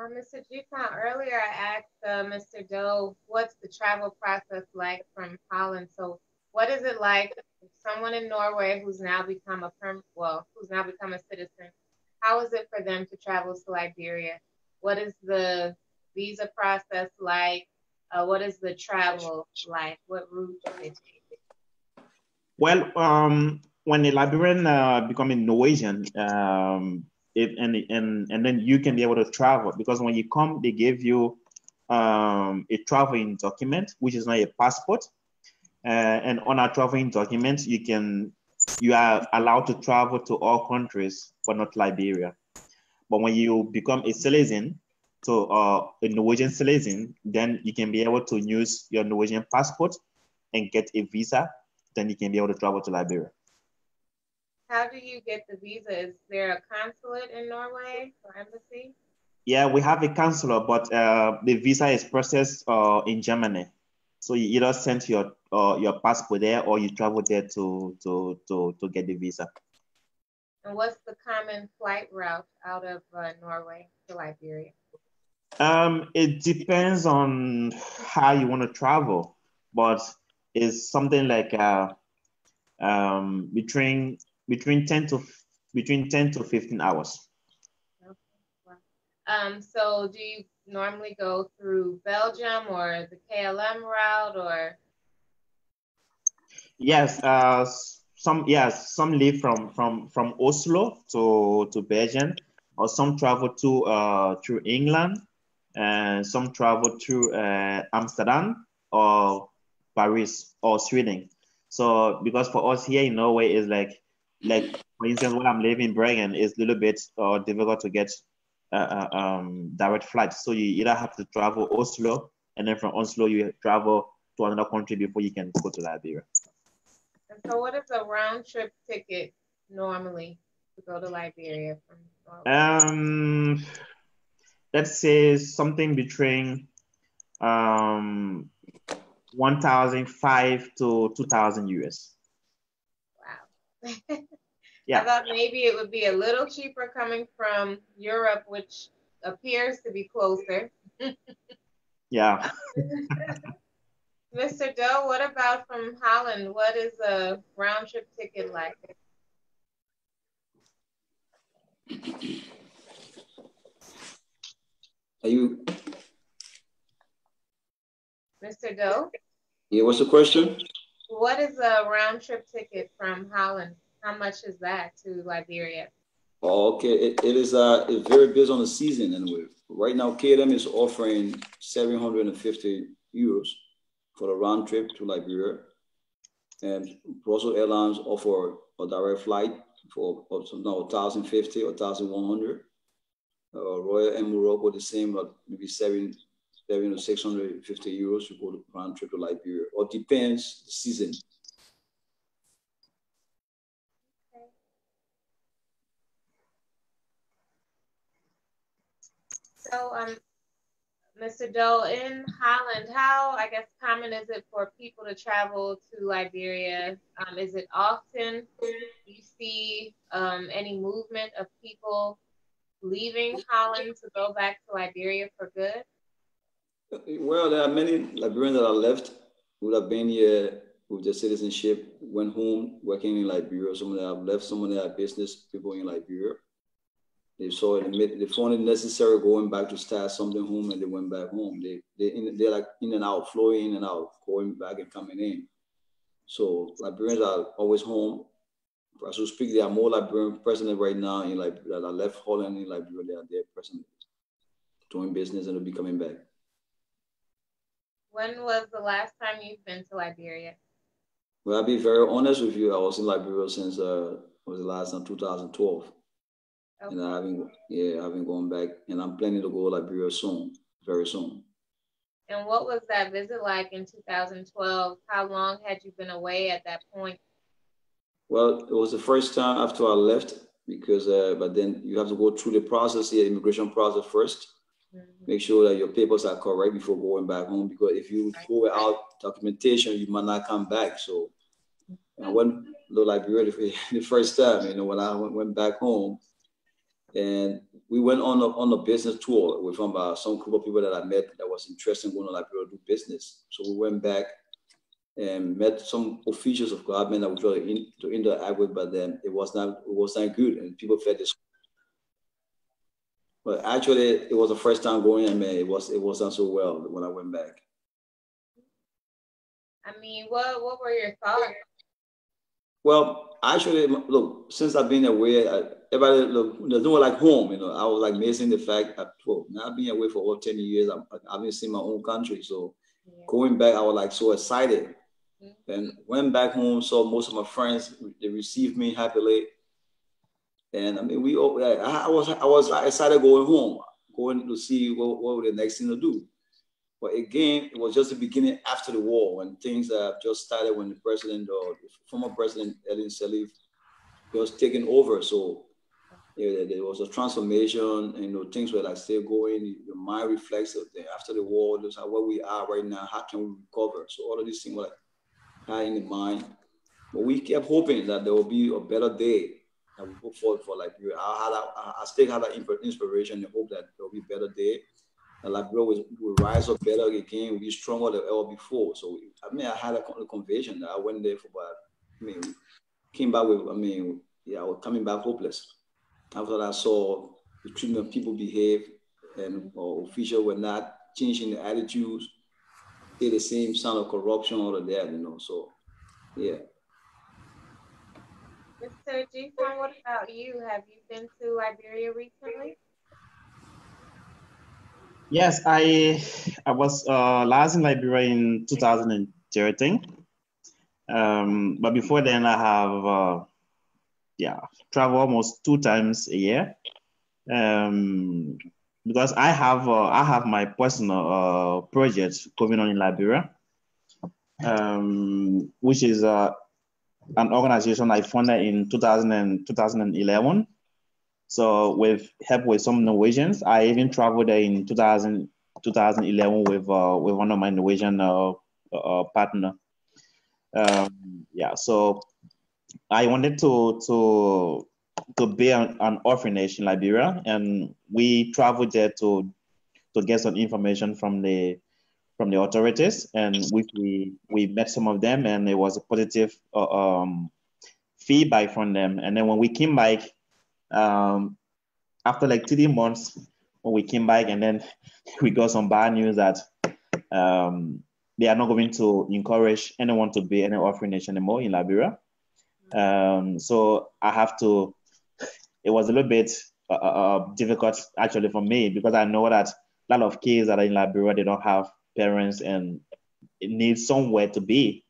Mr. Gifron, earlier I asked Mr. Doe, what's the travel process like from Holland? So what is it like if someone in Norway who's now become a citizen, how is it for them to travel to Liberia? What is the visa process like? What is the travel like? What route do they take? Well, when a Liberian becoming Norwegian, and then you can be able to travel, because when you come, they give you a traveling document, which is not a passport. And on our traveling document, you are allowed to travel to all countries, but not Liberia. But when you become a citizen, so a Norwegian citizen, then you can be able to use your Norwegian passport and get a visa. Then you can be able to travel to Liberia. How do you get the visa? Is there a consulate in Norway or embassy? Yeah, we have a consulate, but the visa is processed in Germany. So you either send your passport there, or you travel there to get the visa. And what's the common flight route out of Norway to Liberia? It depends on how you want to travel, but it's something like between 10 to 15 hours. Okay. Wow. So do you normally go through Belgium or the KLM route or? Yes, some leave from Oslo to Belgium, or some travel to through England, and some travel through Amsterdam or Paris or Sweden. So because for us here in Norway is like for instance when I'm living in Bergen it's a little bit difficult to get direct flights. So you either have to travel Oslo, and then from Oslo you travel to another country before you can go to Liberia. And so what is a round trip ticket normally to go to Liberia from Norway? Let's say something between 1,005 to 2,000 US. Wow. Yeah. I thought maybe it would be a little cheaper coming from Europe, which appears to be closer. Yeah. Mr. Doe, what about from Holland? What is a round trip ticket like? Are you? Mr. Doe? Yeah, what's the question? What is a round trip ticket from Holland? How much is that to Liberia? Oh, okay, it very based on the season anyway. Right now, KLM is offering 750 euros for the round trip to Liberia, and Brussels Airlines offer a direct flight for now 1,050 or 1,100. Royal and Morocco the same, but maybe 700 to 650 euros to go to round trip to Liberia. Or depends the season. Okay. So, Mr. Doe, in Holland, how, I guess, common is it for people to travel to Liberia? Is it often? Do you see any movement of people leaving Holland to go back to Liberia for good? Well, there are many Liberians that are left who have been here with their citizenship, went home working in Liberia. Some of them have left, some of them are business people in Liberia. They saw it, they found it necessary going back to start something home, and they went back home. They're like in and out, flowing in and out, going back and coming in. So Liberians are always home. As we speak, there are more Liberian president right now in Liberia that are left Holland in Liberia. They are there present doing business and will be coming back. When was the last time you've been to Liberia? Well, I'll be very honest with you. I was in Liberia since was the last time 2012. Okay. And I haven't gone back, and I'm planning to go to Liberia soon, very soon. And what was that visit like in 2012? How long had you been away at that point? Well, it was the first time after I left, because but then you have to go through the process here, immigration process first. Mm-hmm. Make sure that your papers are correct before going back home, because if you go without documentation, you might not come back. So I went to Liberia the first time, when I went back home. And we went on a business tour with some group of people that I met that was interested in going to Liberia to do business. So we went back and met some officials of government that we tried to interact with, but then it was not good, and people felt this. But actually, it was the first time going, and it wasn't so well when I went back. I mean, what were your thoughts? Well, actually, look, since I've been away, everybody there's no like home. I was like missing the fact that now being away for over 10 years, I haven't seen my own country. So going back, I was like so excited. Mm-hmm. And went back home, saw most of my friends. They received me happily, and I mean, I was excited going home, going to see what was the next thing to do. But again, it was just the beginning after the war, when things just started, when the president or the former president, Ellen Sirleaf, was taking over. So there was a transformation, things were like still going. Your mind reflects after the war, just where we are right now, how can we recover? So all of these things were like high in the mind. But we kept hoping that there will be a better day that we hope for Liberia. I still had that inspiration and hope that there will be a better day. Liberia will rise up better again, will be stronger than ever before. So, I had a conviction that I went there for, but, came back with, I was coming back hopeless. After that, I saw the treatment people behave, and officials were not changing the attitudes, still the same sound of corruption all of that, so yeah. Mr. G-Fun, what about you? Have you been to Liberia recently? Yes, I was last in Liberia in 2013. But before then, I have traveled almost 2 times a year. Because I have my personal project going on in Liberia, which is an organization I founded in 2011. So with help with some Norwegians, I even traveled there in 2011 with one of my Norwegian partner. So I wanted to be an orphanage in Liberia, and we traveled there to get some information from the authorities, and we met some of them, and it was a positive feedback from them. And then when we came back, after like 3 months, when we came back, and then we got some bad news that they are not going to encourage anyone to be any orphanage anymore in Liberia. So I have to. It was a little bit difficult actually for me, because I know that a lot of kids that are in Liberia, they don't have parents and it needs somewhere to be.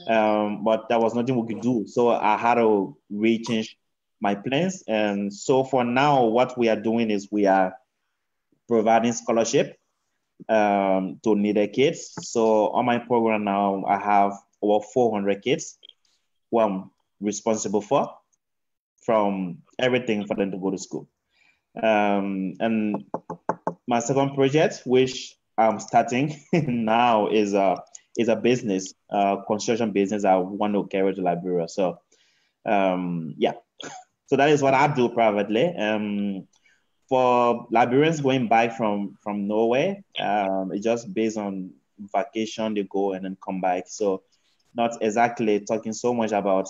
But there was nothing we could do. So I had to rechange my plans. And so for now, what we are doing is we are providing scholarship to needy kids. So on my program now, I have over 400 kids who I'm responsible for, from everything for them to go to school. And my second project, which I'm starting now, is a business, construction business I want to carry to Liberia. So so that is what I do privately. For Liberians going back from Norway, it's just based on vacation, they go and then come back. So not exactly talking so much about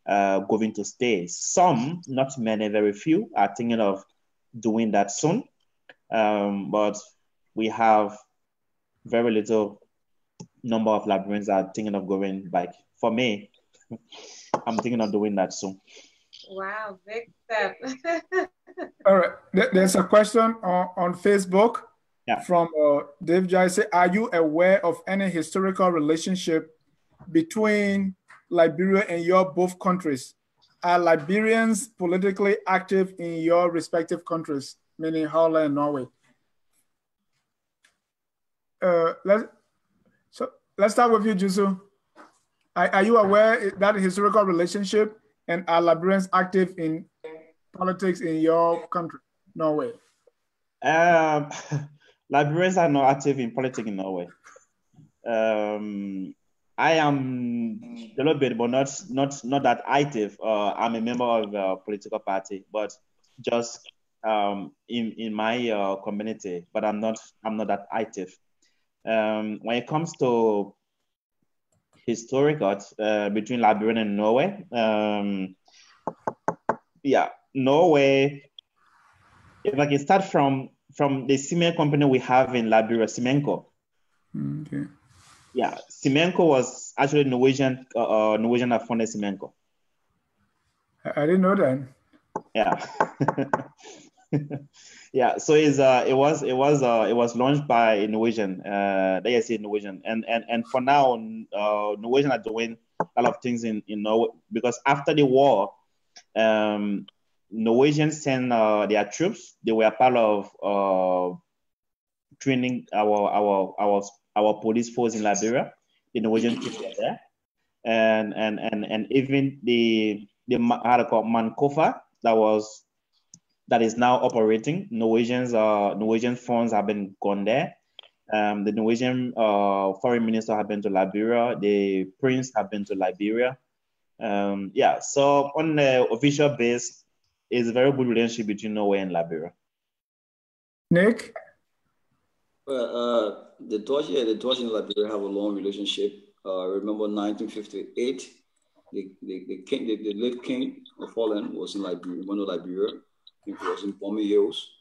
going to stay. Some, not many, very few, are thinking of doing that soon. But we have very little number of Liberians that are thinking of going back. For me, I'm thinking of doing that soon. Wow, big step. All right. There's a question on Facebook from Dave Jai. Say, are you aware of any historical relationship between Liberia and your both countries? Are Liberians politically active in your respective countries, meaning Holland and Norway? Let's start with you, Jusu. Are you aware that historical relationship, and are Liberians active in politics in your country, Norway? Liberians are not active in politics in Norway. I am a little bit, but not that active. I'm a member of a political party, but just in my community. But I'm not that active. When it comes to historical between Liberia and Norway, Norway. If I can start from the cement company we have in Liberia, Cimenco. Okay. Yeah, Cimenco was actually Norwegian that funded Cimenco. I didn't know that. Yeah. Yeah, so it was launched by a Norwegian, they say Norwegian, and for now, Norwegian are doing a lot of things in Norway, because after the war, Norwegians sent their troops. They were part of training our police force in Liberia. The Norwegian troops were there, and even the Mankofa that is now operating. Norwegian funds have been gone there. The Norwegian foreign minister have been to Liberia. The prince have been to Liberia. So on the official base, it's a very good relationship between Norway and Liberia. Nick? Well, the Dutch and Liberia have a long relationship. Remember 1958, the late king of Holland was in Liberia, one of Liberia. It was in Pommy Hills.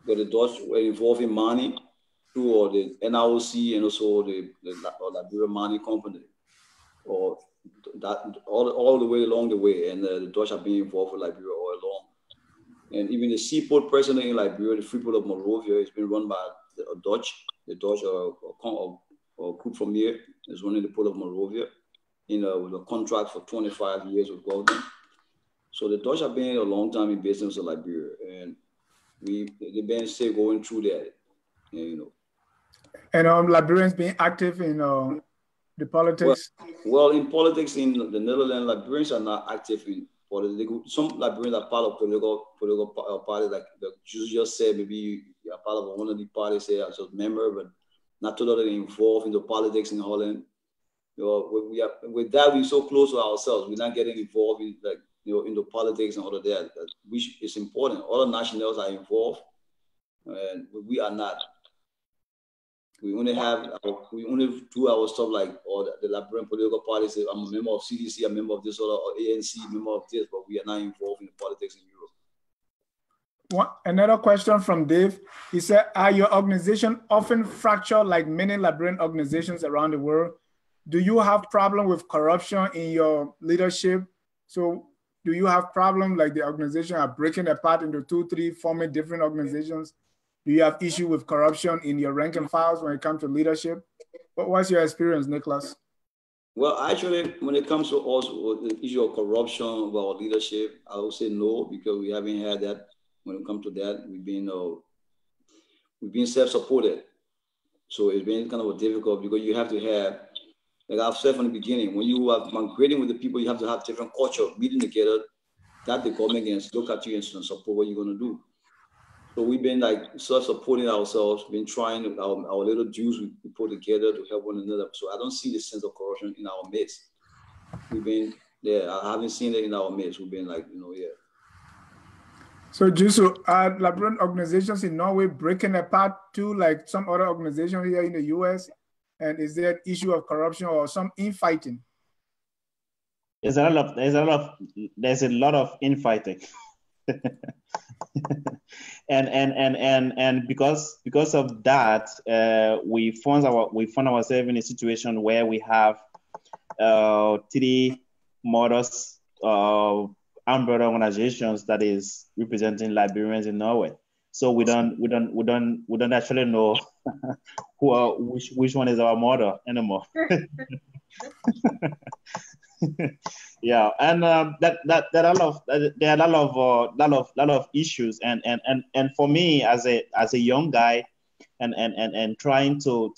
but the Dutch were involved in money through the NROC and also the Liberian Mining Company, or that all the way along the way. And the Dutch have been involved with Liberia all along. And even the seaport president in Liberia, the Freeport of Monrovia, has been run by the Dutch group from here is running the port of Monrovia with a contract for 25 years with government. So the Dutch have been a long time in business in Liberia, and they've been still going through that, you know. And Liberians being active in the politics? Well, in politics in the Netherlands, Liberians are not active in politics. Some Liberians are part of political parties, like you just said, maybe you're part of one of the parties, say, as a member, but not totally involved in the politics in Holland. You know, with that, we're so close to ourselves. We're not getting involved in, like, you know, in the politics and all of that. Which is important. All the nationals are involved, and we are not. We only do our stuff like the Liberian political parties. I'm a member of CDC, a member of this or ANC, member of this, but we are not involved in the politics in Europe. Another question from Dave. He said, are your organization often fractured like many Liberian organizations around the world? Do you have problem with corruption in your leadership? So do you have problem like the organization are breaking apart into 2, 3, forming different organizations? Do you have issue with corruption in your rank and files when it comes to leadership? What's your experience, Nicholas? Well, actually, when it comes to also the issue of corruption about leadership, I would say no, because we haven't had that. When it comes to that, we've been self-supported. So it's been kind of difficult because you have to have, like I've said from the beginning, when you are migrating with the people, you have to have different culture, meeting together, that the government can look at you and support what you're going to do. So we've been like self-supporting ourselves, been trying our little dues we put together to help one another. So I don't see the sense of corruption in our midst. We've been there. I haven't seen it in our midst. We've been like, you know, yeah. So Jusu, are Liberian organizations in Norway breaking apart too, like some other organizations here in the US? And is there an issue of corruption or some infighting? There's a lot of infighting. and because of that, we found ourselves in a situation where we have 3 modest umbrella organizations that is representing Liberians in Norway. So we don't actually know which one is our mother anymore. Yeah, and there are a lot of issues, and for me as a young guy, and trying to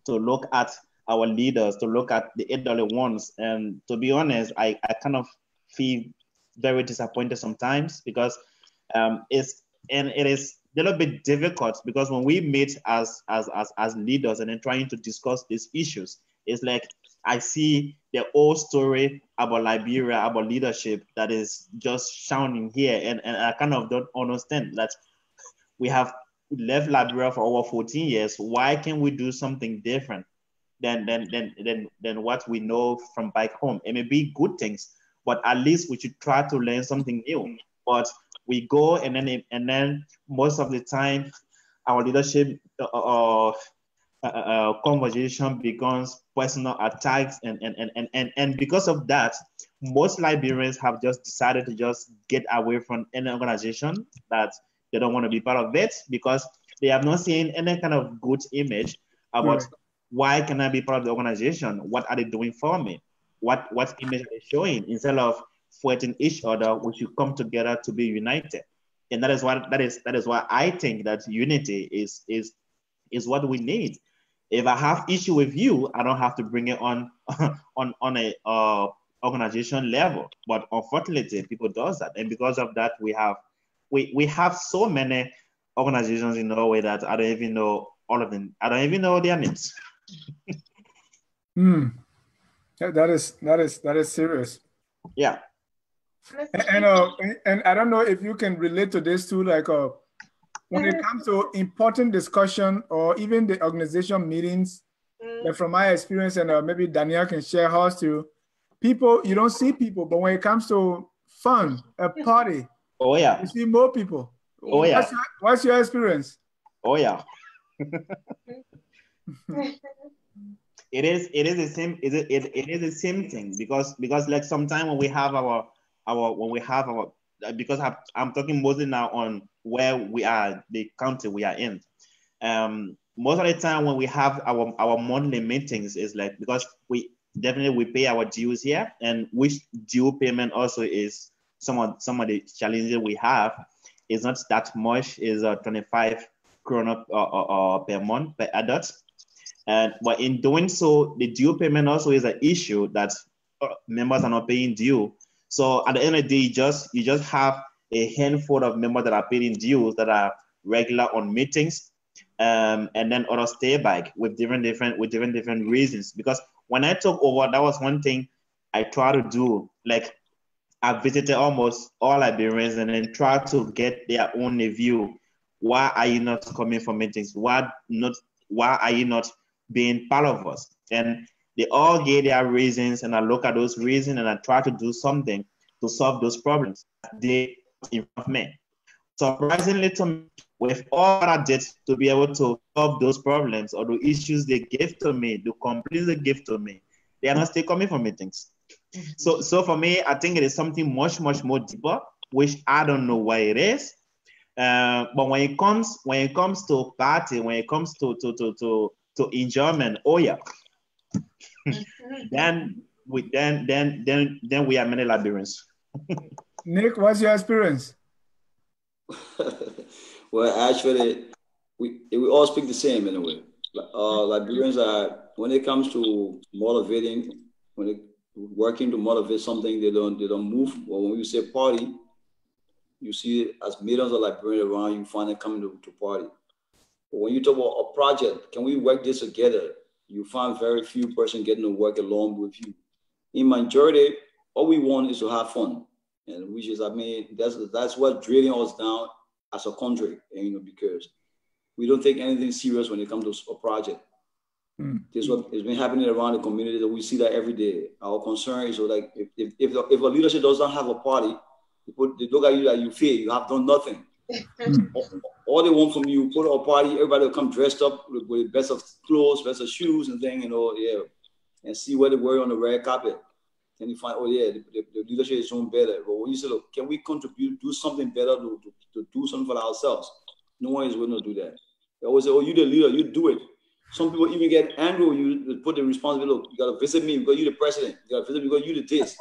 look at our leaders, to look at the elderly ones, and to be honest, I kind of feel very disappointed sometimes because it is a little bit difficult because when we meet as leaders and then trying to discuss these issues, it's like I see the old story about Liberia, about leadership that is just shouting here, and I kind of don't understand that we have left Liberia for over 14 years. Why can't we do something different than what we know from back home? It may be good things, but at least we should try to learn something new. But we go and then most of the time our leadership conversation becomes personal attacks, and because of that, most Liberians have just decided to just get away from any organization that they don't want to be part of it because they have not seen any kind of good image about why can I be part of the organization? What are they doing for me? What image are they showing? Instead of fighting each other, we should come together to be united. And that is why I think that unity is what we need. If I have issue with you, I don't have to bring it on a organization level. But unfortunately, people does that, and because of that, we have so many organizations in Norway that I don't even know all of them. I don't even know their names. That is serious. Yeah. And I don't know if you can relate to this too, like when it comes to important discussion or even the organization meetings, like from my experience, and maybe Danielle can share hers too, people, you don't see people, but when it comes to fun, a party, oh yeah, you see more people. Oh yeah. What's your experience? Oh yeah. It is the same. It is the same thing because like sometimes when we have our because I'm talking mostly now on where we are, the country we are in. Most of the time when we have our monthly meetings is like, because we pay our dues here, and which due payment also is some of the challenges we have. Is not that much, is 25 krona per month per adult. But in doing so, the due payment also is an issue that members are not paying due. So at the end of the day, you just have a handful of members that are paying dues that are regular on meetings, and then others stay back with different reasons. Because when I took over, that was one thing I try to do. Like, I visited almost all Liberians and then try to get their own view. Why are you not coming for meetings? Why are you not being part of us? And they all gave their reasons, and I look at those reasons and I try to do something to solve those problems. They in front of me. Surprisingly to me, with all I did to be able to solve those problems or the issues they gave to me, the complaints they give to me, they are not still coming for meetings. So for me, I think it is something much more deeper, which I don't know what it is. But when it comes to party, when it comes to enjoyment, oh yeah, then we are many Liberians. Nick, what's your experience? Well, actually, we all speak the same in a way. Liberians are, when it comes to motivating, working to motivate something, they don't move. Well, when you say party, you see as millions of Liberians around, you find them coming to party. But when you talk about a project, can we work this together? You find very few person getting to work along with you. In majority, all we want is to have fun, and which is, I mean, that's what's drilling us down as a country, and, because we don't take anything serious when it comes to a project. This is what has been happening around the community, that we see that every day. Our concern is, like, if a leadership does not have a party, they look at you like you fail, you have done nothing. All they want from you, put a party, everybody will come dressed up with the best of clothes, best of shoes and things, and see what they wear on the red carpet. And you find, the leadership is doing better. But when you say, look, can we contribute, do something better to do something for ourselves? No one is willing to do that. They always say, you're the leader, you do it. Some people even get angry when you put the responsibility, look, you got to visit me because you're the president. You got to visit me because you're the this.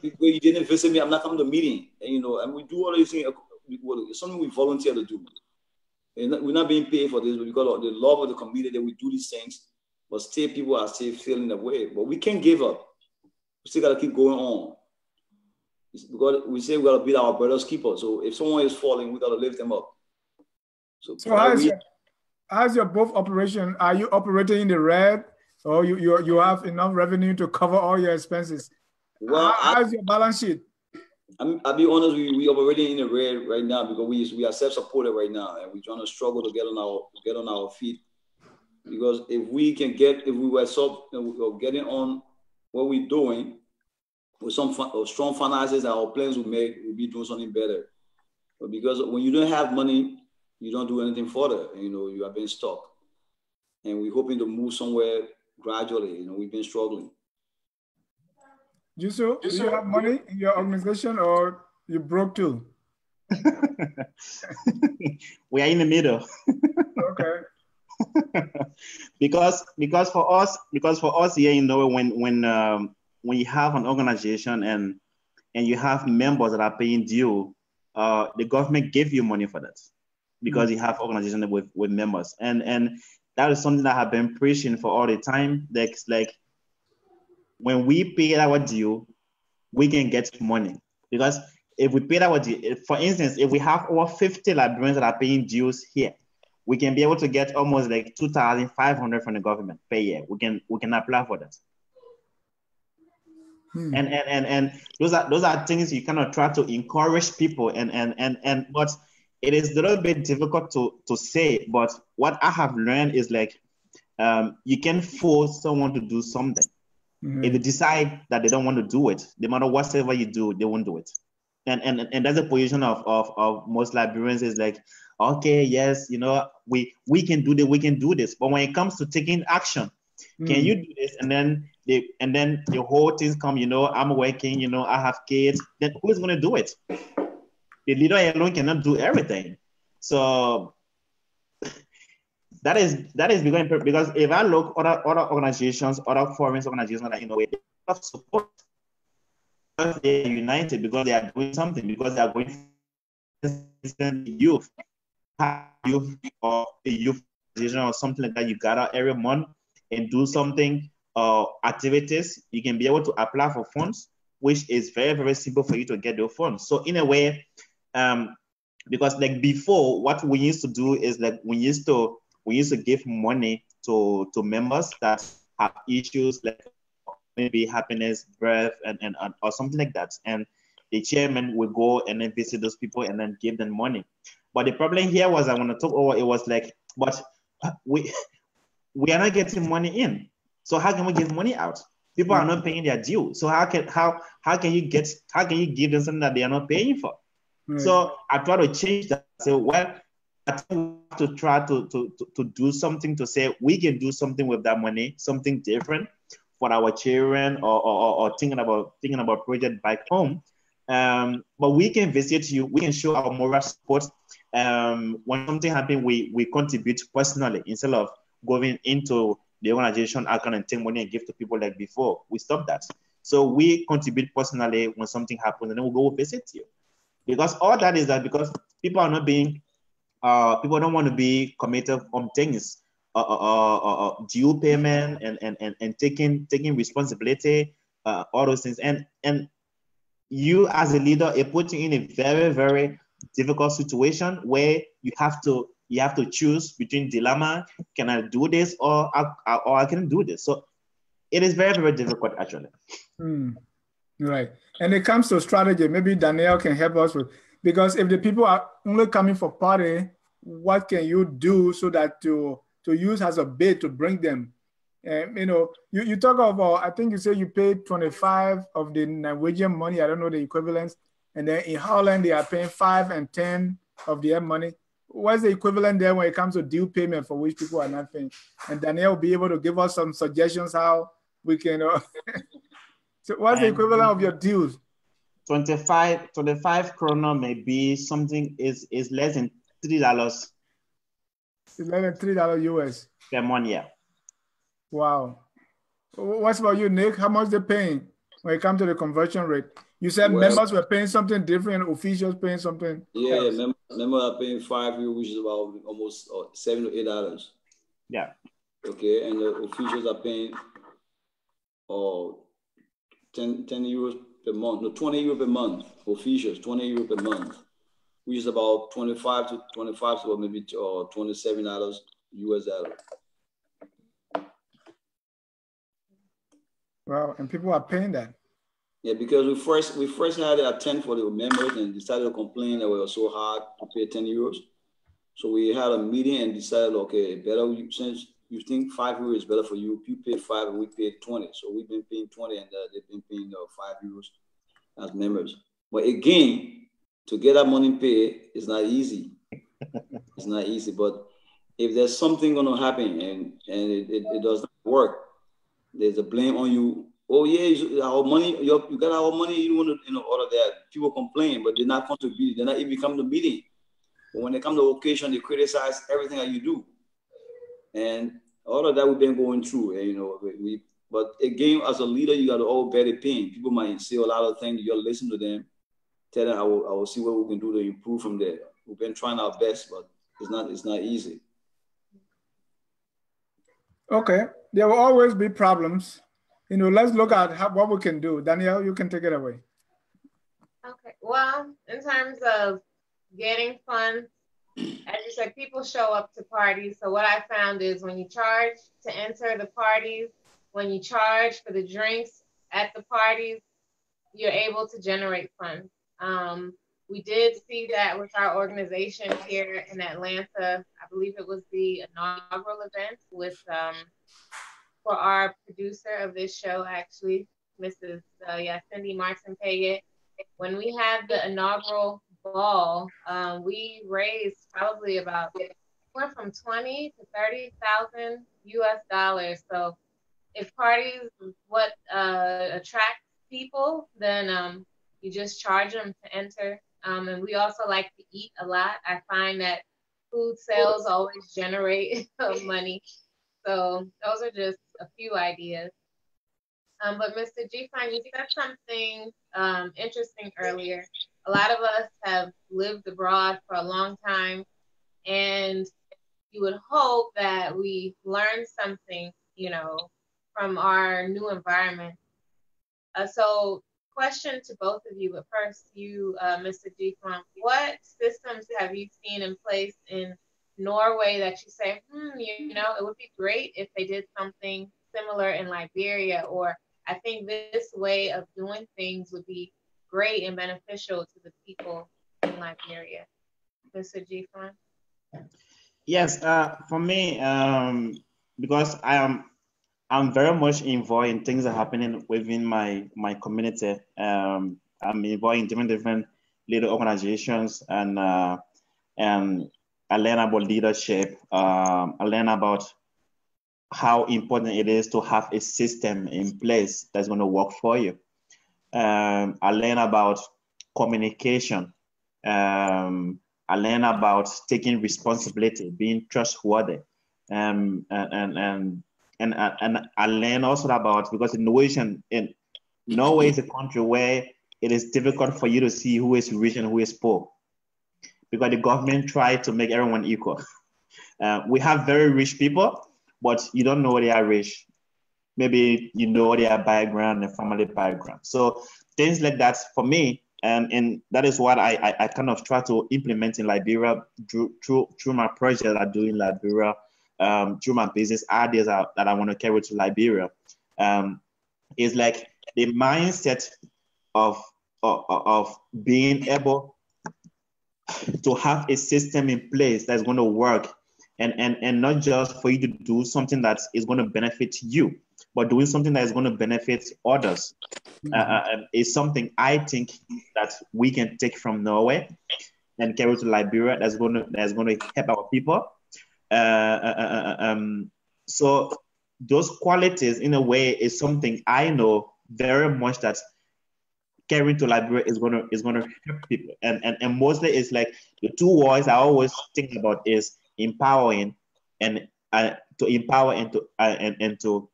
Because you didn't visit me, I'm not coming to the meeting. And, and we do all these things. It's something we volunteer to do. We're not being paid for this, but because of the love of the community that we do these things. But still, people are still feeling that way. But we can't give up. We still got to keep going on. Because we say we got to be our brother's keeper. So if someone is falling, we got to lift them up. So how's your both operation? Are you operating in the red, or you have enough revenue to cover all your expenses? Well, how's your balance sheet? I'll be honest, we operating in the red right now because we are self-supported right now, and we're trying to struggle to get on our feet. Because if we were getting on what we're doing with some strong finances, our plans will be doing something better. But because when you don't have money, you don't do anything further. You are being stuck, and we're hoping to move somewhere gradually. We've been struggling. Do you have money in your organization, or you broke too? We are in the middle. Okay. because for us here in Norway, when you have an organization and you have members that are paying due, the government gives you money for that because you have organization with members, and that is something that I have been preaching for all the time. Like when we pay our due, we can get money. Because if we pay our due, for instance, if we have over 50 Liberians that are paying dues here, we can be able to get almost like 2,500 from the government per year. We can apply for that. And those are things you cannot try to encourage people and but it is a little bit difficult to say. But what I have learned is like you can force someone to do something. If they decide that they don't want to do it, no matter whatever you do, they won't do it. and that's the position of most Liberians is like, okay, yes, you know, we can do this, but when it comes to taking action, can you do this? And then the whole things come, you know, I'm working, you know, I have kids, then who's going to do it? The leader alone cannot do everything. So that is becoming, because if I look other organizations, other foreign organizations that, in a way, they have support because they are united, because they are doing something, because they are going youth, or a youth organization or something like that. You gather every month and do something, activities. You can be able to apply for funds, which is very, very simple for you to get those funds. So in a way, because like before, what we used to do is like we used to give money to members that have issues like maybe happiness, birth, and or something like that. And the chairman will go and then visit those people and then give them money. But the problem here was, I want to talk over, it was like, but we are not getting money in. So how can we give money out? People are not paying their due. So how can you give them something that they are not paying for? Right. So I try to change that. So well, I think we have to try to do something to say we can do something with that money, something different for our children, or thinking about project back home. But we can visit you. We can show our moral support. When something happens, we contribute personally instead of going into the organization account and take money and give to people like before. We stop that. So we contribute personally when something happens, and then we'll go visit you. Because all that is that because people are not being, people don't want to be committed on things, due payment and taking responsibility, all those things. And you as a leader are putting in a very, very difficult situation where you have to choose between dilemma. Can I do this or I can do this? So it is very, very difficult actually. Right. And it comes to strategy. Maybe Danielle can help us with, because if the people are only coming for party, what can you do so that to use as a bait to bring them? You know, you talk about, I think you say you pay 25 of the Norwegian money. I don't know the equivalents. And then in Holland, they are paying 5 and 10 of their money. What's the equivalent there when it comes to due payment for which people are not paying? And Danielle will be able to give us some suggestions how we can. So what's the equivalent of your dues? 25 krona may be something is less than $3. It's less than $3 US per month, yeah. Wow. What's about you, Nick? How much they paying when it comes to the conversion rate? You said members were paying something different, officials paying something. Yeah, members are paying €5, which is about almost $7 to $8. Yeah. Okay, and the officials are paying 10 euros per month. No, 20 euros per month. Officials, 20 euros per month, which is about 25 to maybe $27 US dollar. Wow, and people are paying that. Yeah, because we first had a 10 for the members and decided to complain that we were so hard to pay 10 euros. So we had a meeting and decided, okay, better since you think €5 is better for you, if you pay 5 and we pay 20. So we've been paying 20 and they've been paying €5 as members. But again, to get that money paid is not easy. It's not easy. But if there's something going to happen and it does not work, there's a blame on you. Oh yeah, our money. You got our money. You want to, all of that. People complain, but they're not contributing. They're not even coming to meeting. But when they come to occasion, they criticize everything that you do, and all of that we've been going through. And, But again, as a leader, you got to all bear the pain. People might say a lot of things. You got to listen to them. Tell them, I will see what we can do to improve from there. We've been trying our best, but it's not easy. Okay, there will always be problems. Let's look at what we can do. Danielle, you can take it away. Okay, well, in terms of getting funds, as you said, people show up to parties. So what I found is when you charge to enter the parties, when you charge for the drinks at the parties, you're able to generate funds. We did see that with our organization here in Atlanta. I believe it was the inaugural event with for our producer of this show, actually, Mrs. Cindy Martin Payette. when we had the inaugural ball, we raised probably about, went from 20 to 30,000 US dollars. So if parties what attracts people, then you just charge them to enter. And we also like to eat a lot. I find that food sales always generate money. So those are just a few ideas. But Mr. G-Fine, you said something interesting earlier. A lot of us have lived abroad for a long time, and you would hope that we learn something, you know, from our new environment. So question to both of you, but first you, Mr. G-Fine, what systems have you seen in place in Norway that you say, you know, it would be great if they did something similar in Liberia, or I think this way of doing things would be great and beneficial to the people in Liberia. Mr. G-Fine? Yes, for me, because I'm very much involved in things that are happening within my community. I'm involved in different little organizations, and I learn about leadership. I learn about how important it is to have a system in place that's going to work for you. I learn about communication. I learn about taking responsibility, being trustworthy, and I learn also about, because in Norway is a country where it is difficult for you to see who is rich and who is poor, because the government tried to make everyone equal. We have very rich people, but you don't know they are rich. Maybe you know their background, their family background. So things like that for me, and that is what I kind of try to implement in Liberia through my project I do in Liberia, through my business ideas that I want to carry to Liberia. Is like the mindset of being able to have a system in place that's going to work, and not just for you to do something that is going to benefit you, but doing something that is going to benefit others. Is something I think that we can take from Norway and carry to Liberia. That's going to help our people. So those qualities, in a way, is something I know very much that carrying to Liberia is going to help people. And mostly it's like the two words I always think about is empowering and to empower and to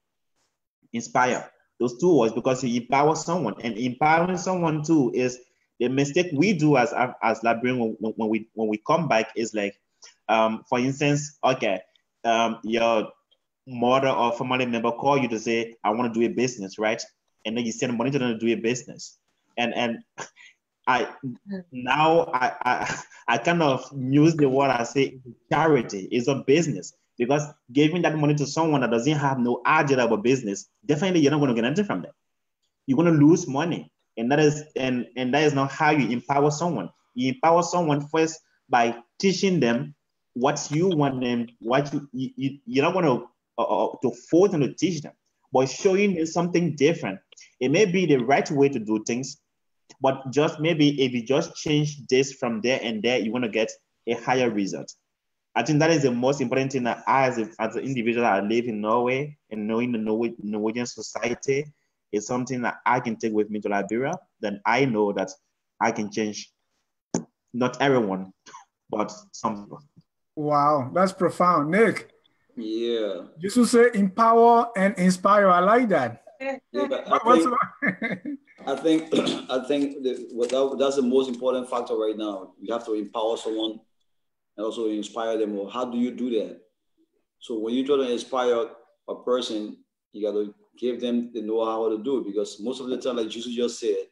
inspire. Those two words, because you empower someone, and empowering someone too is the mistake we do as Liberians when we come back is like, for instance, okay, your mother or family member call you to say, I want to do a business, right? And then you send money to them to do a business. And I kind of use the word I say charity is a business, because giving that money to someone that doesn't have no idea about business, definitely you're not going to get anything from them. You're going to lose money. And that is not how you empower someone. You empower someone first by teaching them what you want them, what you're not going to force them to teach them, but showing them something different. It may be the right way to do things, but just maybe if you just change this from there and there, you're going to get a higher result. I think that is the most important thing that I, as an individual that live in Norway and knowing the Norwegian society, is something that I can take with me to Liberia. Then I know that I can change not everyone, but some people. Wow, that's profound. Nick. Yeah. You should say empower and inspire. I like that. Yeah, but I think that's the most important factor right now. You have to empower someone and also inspire them. Well, how do you do that? So when you try to inspire a person, you got to give them the know-how to do it, because most of the time, like Jesus just said,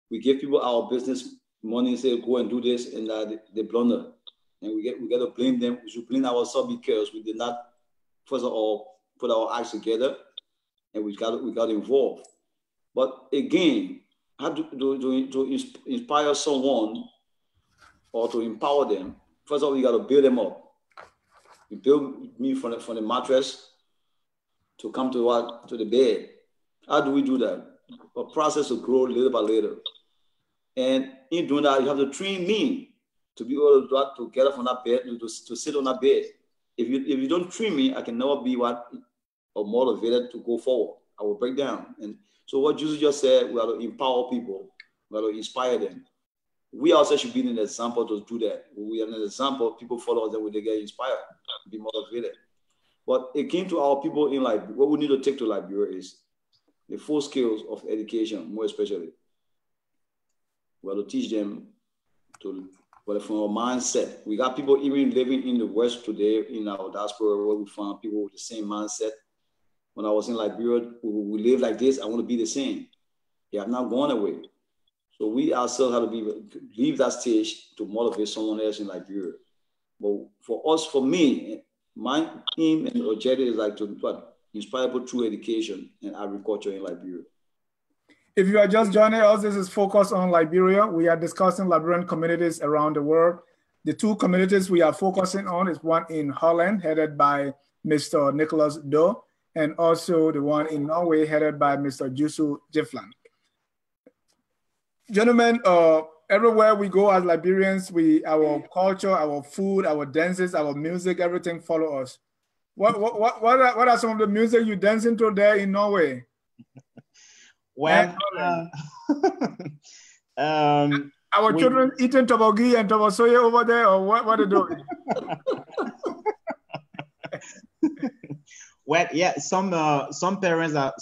we give people our business money and say, go and do this, and they blunder. And we got to blame them. We should blame ourselves because we did not, first of all, put our acts together, and we got involved. But again, how to inspire someone or to empower them, first of all, you got to build them up. You build me from the mattress to come to the bed. How do we do that? A process to grow little by little. And in doing that, you have to train me to be able to get up on that bed, to sit on that bed. If you don't train me, I can never be or motivated to go forward. I will break down. And so what Jesus just said, we have to empower people, we have to inspire them. We also should be an example to do that. We are an example, people follow us, then they get inspired, be motivated. But it came to our people in Liberia. What we need to take to Liberia is the full skills of education, more especially. We have to teach them but from our mindset. We got people even living in the West today, in our diaspora, where we find people with the same mindset. When I was in Liberia, we live like this, I want to be the same. They have not gone away. So we ourselves have to leave that stage to motivate someone else in Liberia. But for me, my aim and objective is like to inspire people through education and agriculture in Liberia. If you are just joining us, this is Focus on Liberia. We are discussing Liberian communities around the world. The two communities we are focusing on is one in Holland, headed by Mr. Nicholas Doe, and also the one in Norway, headed by Mr. Jusu Jiflan. Gentlemen, everywhere we go as Liberians, our culture, our food, our dances, our music, everything follow us. What are some of the music you dancing to there in Norway? Well, our children eating tobogi and tobosoye over there, or what are they doing? Well, yeah, some parents are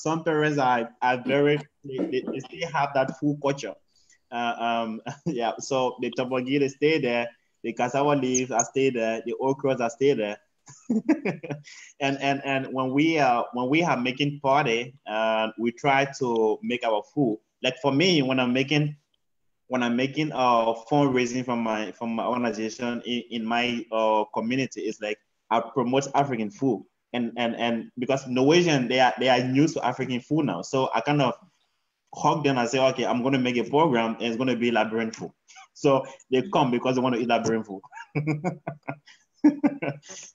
very they still have that full culture. Yeah, so the tobogi they stay there, the cassava leaves are stay there, the okras are stay there. and when we are making party, we try to make our food. Like for me, when I'm making fundraising from my organization in my community, it's like I promote African food, and because Norwegian they are used to African food now, so I kind of hug them and say, okay, I'm going to make a program and it's going to be Liberian food. So they come because they want to eat Liberian food.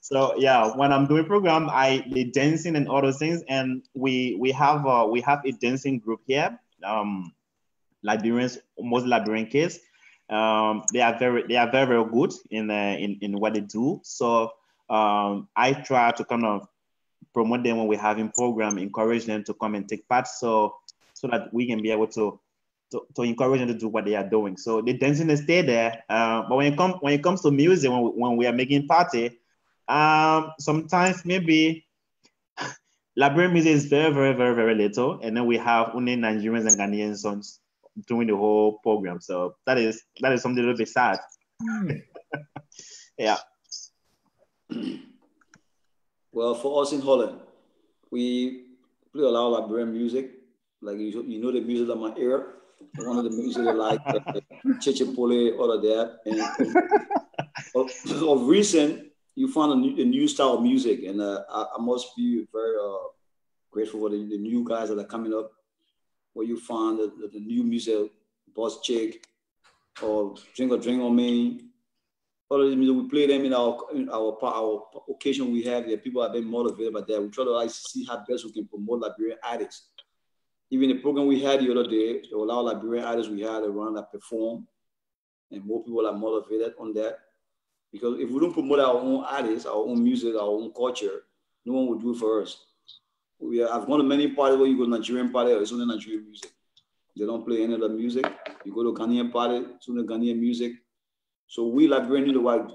So yeah, when I'm doing program, the dancing and all those things, and we have a dancing group here. Liberians, most Liberian kids, they are very good in what they do. So I try to kind of promote them when we're having program, encourage them to come and take part, so that we can be able to encourage them to do what they are doing. So the dancing they stay there. But when it comes to music, when we are making party, sometimes maybe Liberian music is very, very, very, very little, and then we have only Nigerians and Ghanaian songs doing the whole program. So that is something a little bit sad. Yeah. Well, for us in Holland, we play a lot of Liberian music. Like you know the music of my ear. One of the music like Chichipole, all of that. And of recent, you found a new style of music, and I must be very grateful for the new guys that are coming up. Where you find the new music, Boss Chick, or Drink on Me. All of the music, we play them in our occasion we have. The people have been motivated by that. We try to see how best we can promote Liberian artists. Even the program we had the other day, there were a lot of Liberian artists we had around that perform, and more people are motivated on that. Because if we don't promote our own artists, our own music, our own culture, no one will do it for us. I've gone to many parties where you go to Nigerian party, it's only Nigerian music. They don't play any other music. You go to Ghanaian party, it's only Ghanaian music. So we Liberians need to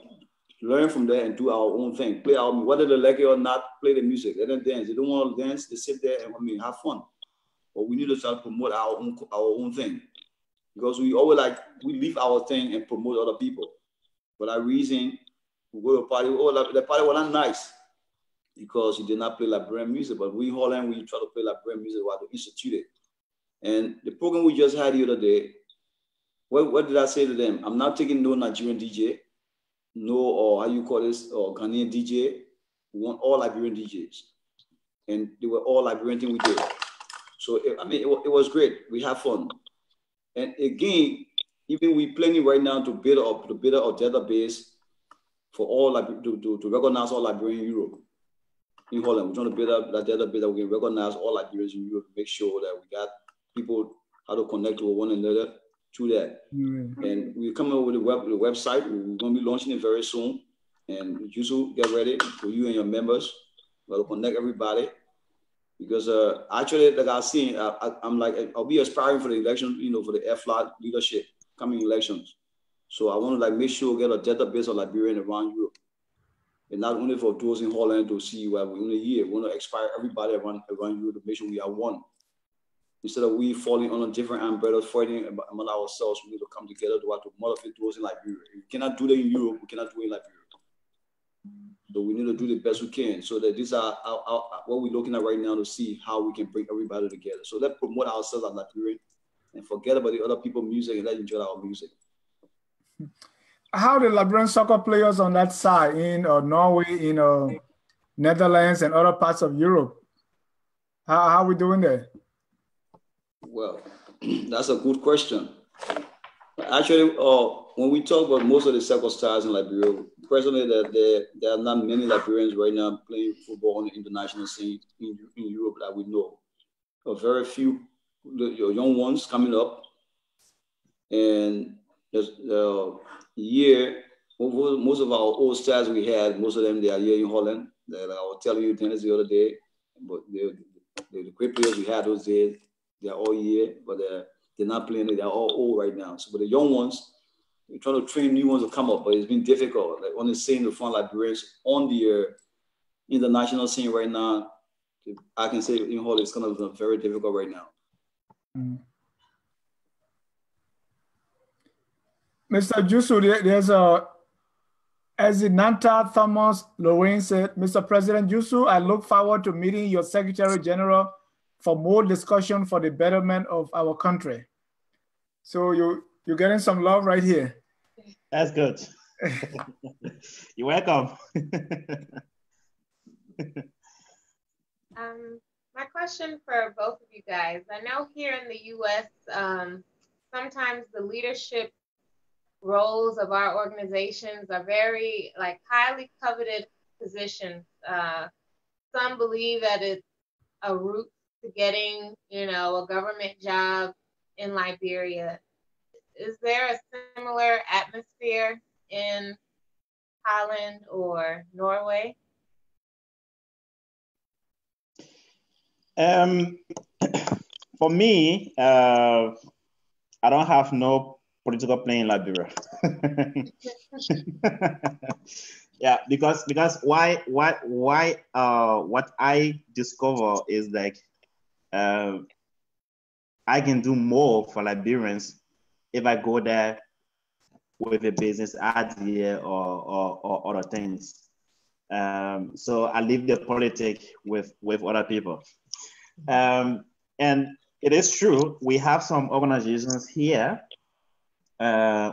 learn from there and do our own thing. Play our, whether they like it or not, play the music. Let them dance. They don't want to dance, they sit there and have fun. But we need to start to promote our own thing. Because we always we leave our thing and promote other people. For that reason, we go to a party, the party was not nice because you did not play Liberian music. But we in Holland, we try to play Liberian music while to institute it. And the program we just had the other day, what did I say to them? I'm not taking no Nigerian DJ, or Ghanaian DJ. We want all Liberian DJs. And they were all Liberian thing we did. So, it was great. We have fun. And again, even we planning right now to build a database for all to recognize all Liberians in Europe. In Holland, we're trying to build up that database that we can recognize all Liberians in Europe, make sure that we got people how to connect with one another. to that. And we're coming up with the website. We're going to be launching it very soon. And you should get ready for you and your members. We're going to connect everybody. Because actually, like I was saying, I'm like, I'll be aspiring for the election, for the FLOT leadership, coming elections. So I want to like make sure we get a database of Liberian around Europe. And not only for those in Holland to see where we're in a year, we want to inspire everybody around Europe to make sure we are one. Instead of we falling on a different umbrellas, fighting among ourselves, we need to come together to motivate those in Liberia. If we cannot do that in Europe, we cannot do it in Liberia. So we need to do the best we can. So that these are what we're looking at right now to see how we can bring everybody together. So let's promote ourselves as Liberian and forget about the other people's music and let's enjoy our music. How the Liberian soccer players on that side in Norway, in Netherlands and other parts of Europe? How are we doing there? Well, that's a good question. Actually, when we talk about most of the soccer stars in Liberia, personally, there are not many Liberians right now playing football on the international scene in Europe that we know. Very few young ones coming up. And there's most of our old stars we had, most of them, they are here in Holland. Like I was telling you, Dennis, the other day, but the great players we had those days, they're all here, but they're not playing. They're all old right now. So, but the young ones, we're trying to train new ones to come up, but it's been difficult. Like on the scene, the front Liberians on the international scene right now, I can say in Holland, it's kind of very difficult right now. Mr. Jusu, there's as Nanta Thomas Lorraine said, Mr. President Jusu, I look forward to meeting your Secretary General for more discussion for the betterment of our country. So you're getting some love right here. That's good. You're welcome. My question for both of you guys, I know here in the US, sometimes the leadership roles of our organizations are very highly coveted positions. Some believe that it's a route to getting, a government job in Liberia. Is there a similar atmosphere in Holland or Norway? For me, I don't have no political play in Liberia. Yeah, because why what I discover is I can do more for Liberians if I go there with a business idea or other things. So I leave the politics with other people. And it is true, we have some organizations here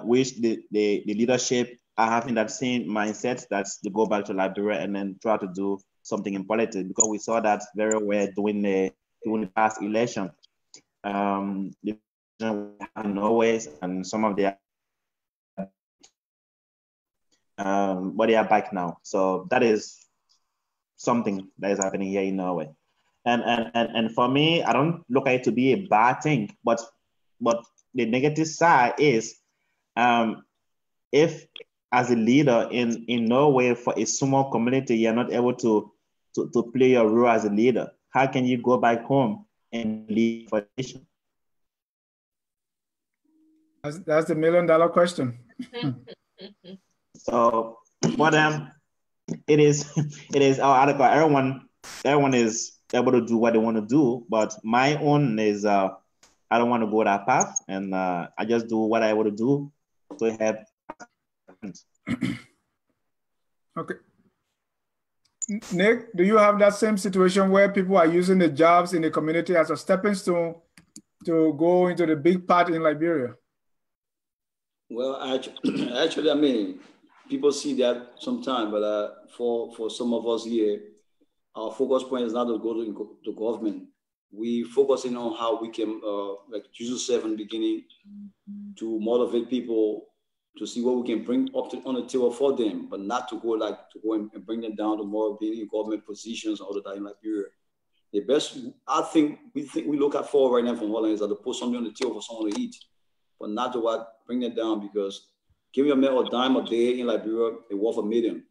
which the leadership are having that same mindset, that's to go back to Liberia and then try to do something in politics, because we saw that very well during the past election. The Norway and some of their but they are back now. So that is something that is happening here in Norway. And for me, I don't look at it to be a bad thing, but the negative side is if as a leader in Norway for a small community, you're not able to play your role as a leader, how can you go back home and lead for the nation? That's the $1 million question. So for them, it is our article. Everyone is able to do what they want to do, but my own is I don't want to go that path, and I just do what I want to do to help. Okay. Nick, do you have that same situation where people are using the jobs in the community as a stepping stone to go into the big part in Liberia? Well, actually, I mean, people see that sometimes, but for some of us here, our focus point is not to go to the government. We focusing on how we can, like Jesus said in the beginning, to motivate people to see what we can bring up on the table for them, but not to go and bring them down to more being in government positions all the time in Liberia. The best, I think we look at for right now from Holland is that to put something on the table for someone to eat. but not to what bring it down, because giving a man a dime a day in Liberia, it worth $1 million.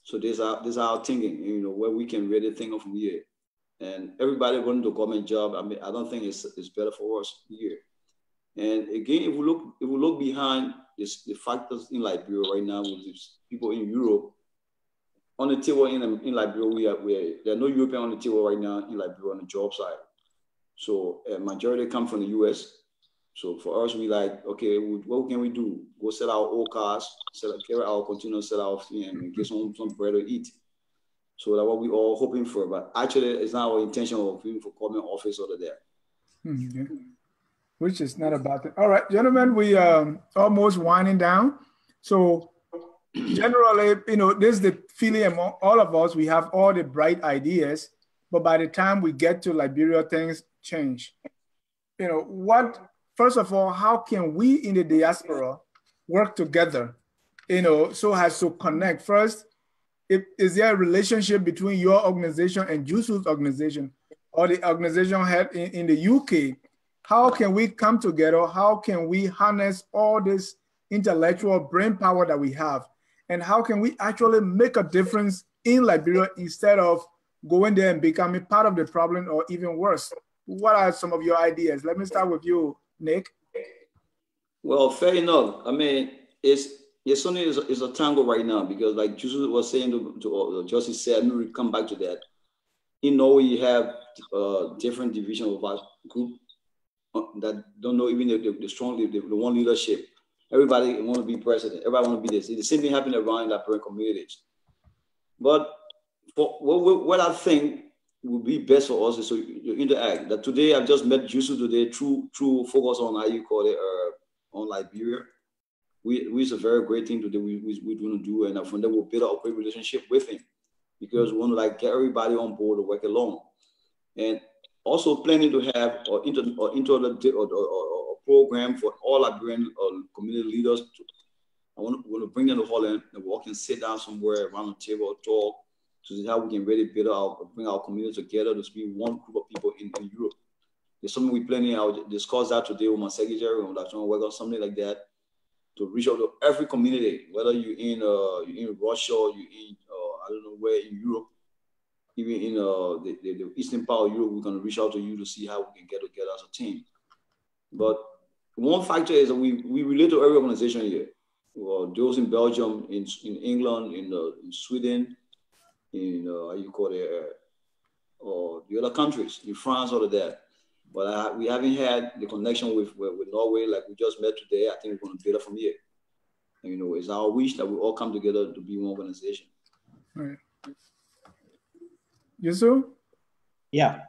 So this is our thinking, you know, where we can really think of from here. And everybody going to government job, I mean, I don't think it's better for us here. And again, if we look behind this, the factors in Liberia right now with these people in Europe, on the table in Liberia, there are no European on the table right now in Liberia on the job side. So a majority come from the US. So for us, we like, okay, what can we do? Go sell our old cars, carry our container, sell our thing, and get some bread to eat. So that's what we all hoping for. But actually, it's not our intention of even for government office over there. Mm-hmm. Which is not a bad thing. All right, gentlemen, we almost winding down. So generally, you know, this is the feeling among all of us. We have all the bright ideas, but by the time we get to Liberia, things change. You know, first of all, how can we in the diaspora work together, you know, so as to connect? First, is there a relationship between your organization and Jusu's organization or the organization head in the UK? How can we come together? How can we harness all this intellectual brain power that we have? And how can we actually make a difference in Liberia instead of going there and becoming part of the problem or even worse? What are some of your ideas? Let me start with you, Nick. Well, fair enough. I mean, it's only is a tango right now, because like Jusu was saying to Justice said, I'm going to come back to that. In Norway, you have different division of our group that don't know even the strong, the one leadership. Everybody want to be president. Everybody want to be this. The same thing happened around Liberian communities. But for what I think would be best for us is to interact. That today I've just met Jusu today through focus on how you call it on Liberia. It's a very great thing today we're going to do, and from there we'll build a great relationship with him, because we want to like get everybody on board to work along, and also planning to have a program for all Liberian community leaders. I want to bring them to Holland and we all can sit down somewhere around the table, talk, to see how we can really bring our community together to be one group of people in Europe. There's something we're planning. I'll discuss that today with my secretary, and we're trying to work on something like that to reach out to every community, whether you're in Russia, you're in I don't know where in Europe, even in the eastern part of Europe. We're going to reach out to you to see how we can get together as a team. But one factor is that we relate to every organization here. Those in Belgium, in England, in Sweden, in how you call it, or the other countries, in France, all of that. But we haven't had the connection with Norway like we just met today. I think we're going to build it from here. And, you know, it's our wish that we all come together to be one organization. Right. Yusu? Yeah.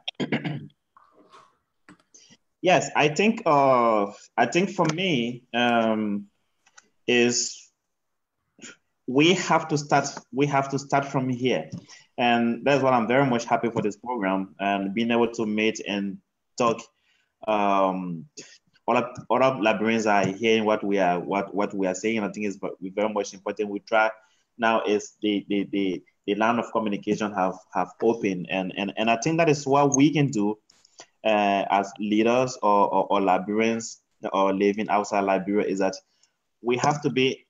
Yes, I think for me is we have to start from here, and that's what I'm very much happy for this program and being able to meet and talk. All of Liberians are hearing what we are saying. I think is very much important. We try now is the line of communication have opened, and I think that is what we can do as leaders or Liberians or living outside Liberia, is that we have to be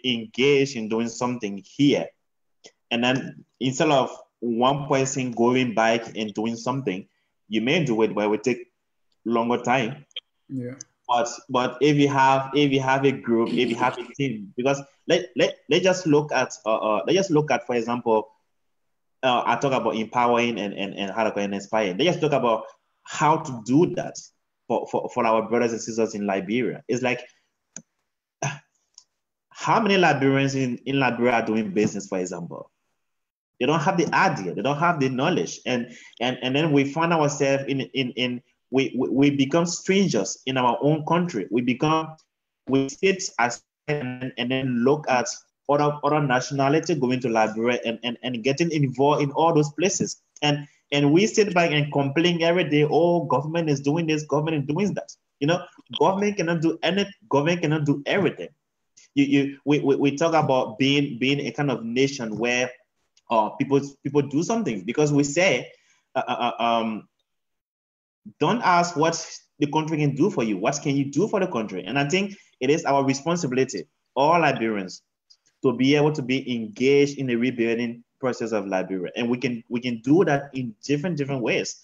engaged in doing something here, and then instead of one person going back and doing something, you may do it, but it will take longer time. Yeah. But if you have a group, if you have a team, because let's just look at for example, I talk about empowering and how to inspire. Let's just talk about how to do that for our brothers and sisters in Liberia. It's like, how many Liberians in Liberia are doing business, for example? They don't have the idea, they don't have the knowledge, and then we find ourselves we become strangers in our own country. We sit as and then look at other nationality going to Liberia and getting involved in all those places. And we sit back and complain every day, oh, government is doing this, government is doing that. You know, government cannot do anything, government cannot do everything. We talk about being a kind of nation where people do something, because we say Don't ask what the country can do for you. What can you do for the country? And I think it is our responsibility, all Liberians, to be able to be engaged in the rebuilding process of Liberia. And we can do that in different ways.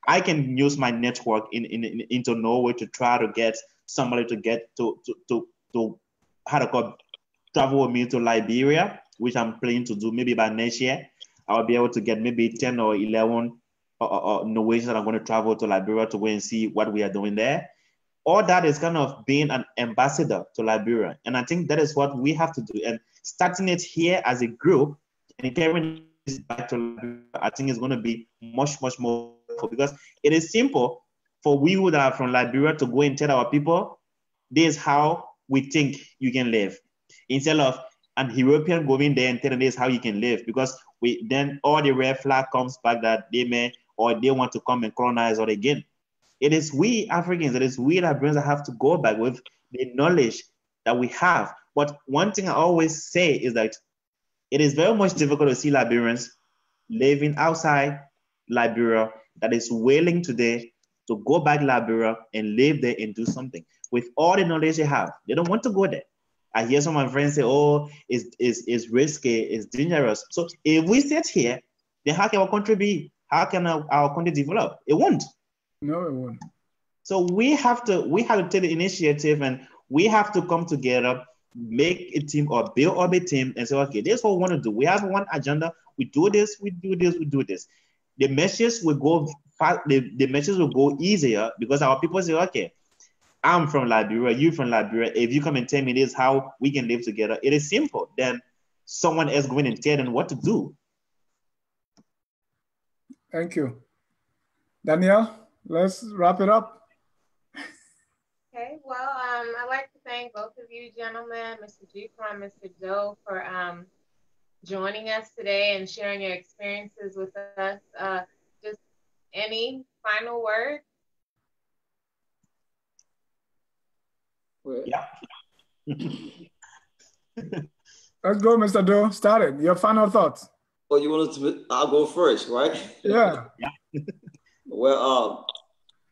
I can use my network into Norway to try to get somebody to get to how to call travel with me to Liberia, which I'm planning to do maybe by next year. I'll be able to get maybe 10 or 11 Norwegians that are going to travel to Liberia to go and see what we are doing there. All that is kind of being an ambassador to Liberia. And I think that is what we have to do. And starting it here as a group and carrying this back to Liberia, I think is going to be much more powerful, because it is simple for we who are from Liberia to go and tell our people, this is how we think you can live, instead of an European going there and telling this how you can live, because then all the red flag comes back that they may, or they want to come and colonize us again. It is we Africans, it is we Liberians that have to go back with the knowledge that we have. But one thing I always say is that it is very much difficult to see Liberians living outside Liberia that is willing today to go back to Liberia and live there and do something. With all the knowledge they have, they don't want to go there. I hear some of my friends say, oh, it's risky, it's dangerous. So if we sit here, then how can our country be? How can our country develop? It won't. No, it won't. So we have to take the initiative, and we have to come together, make a team or build up a team and say, okay, this is what we want to do. We have one agenda. We do this, we do this, we do this. The message will go fast, the message will go easier, because our people say, okay, I'm from Liberia, you from Liberia. If you come and tell me this, how we can live together, it is simple. Then someone else going and tell them what to do. Thank you. Danielle, let's wrap it up. Okay, well, I'd like to thank both of you gentlemen, Mr. Jikwa and Mr. Joe, for joining us today and sharing your experiences with us. Just any final words? Yeah. Let's go, Mr. Doe. Start it. Your final thoughts. Oh, you want to? I'll go first, right? Yeah. Well,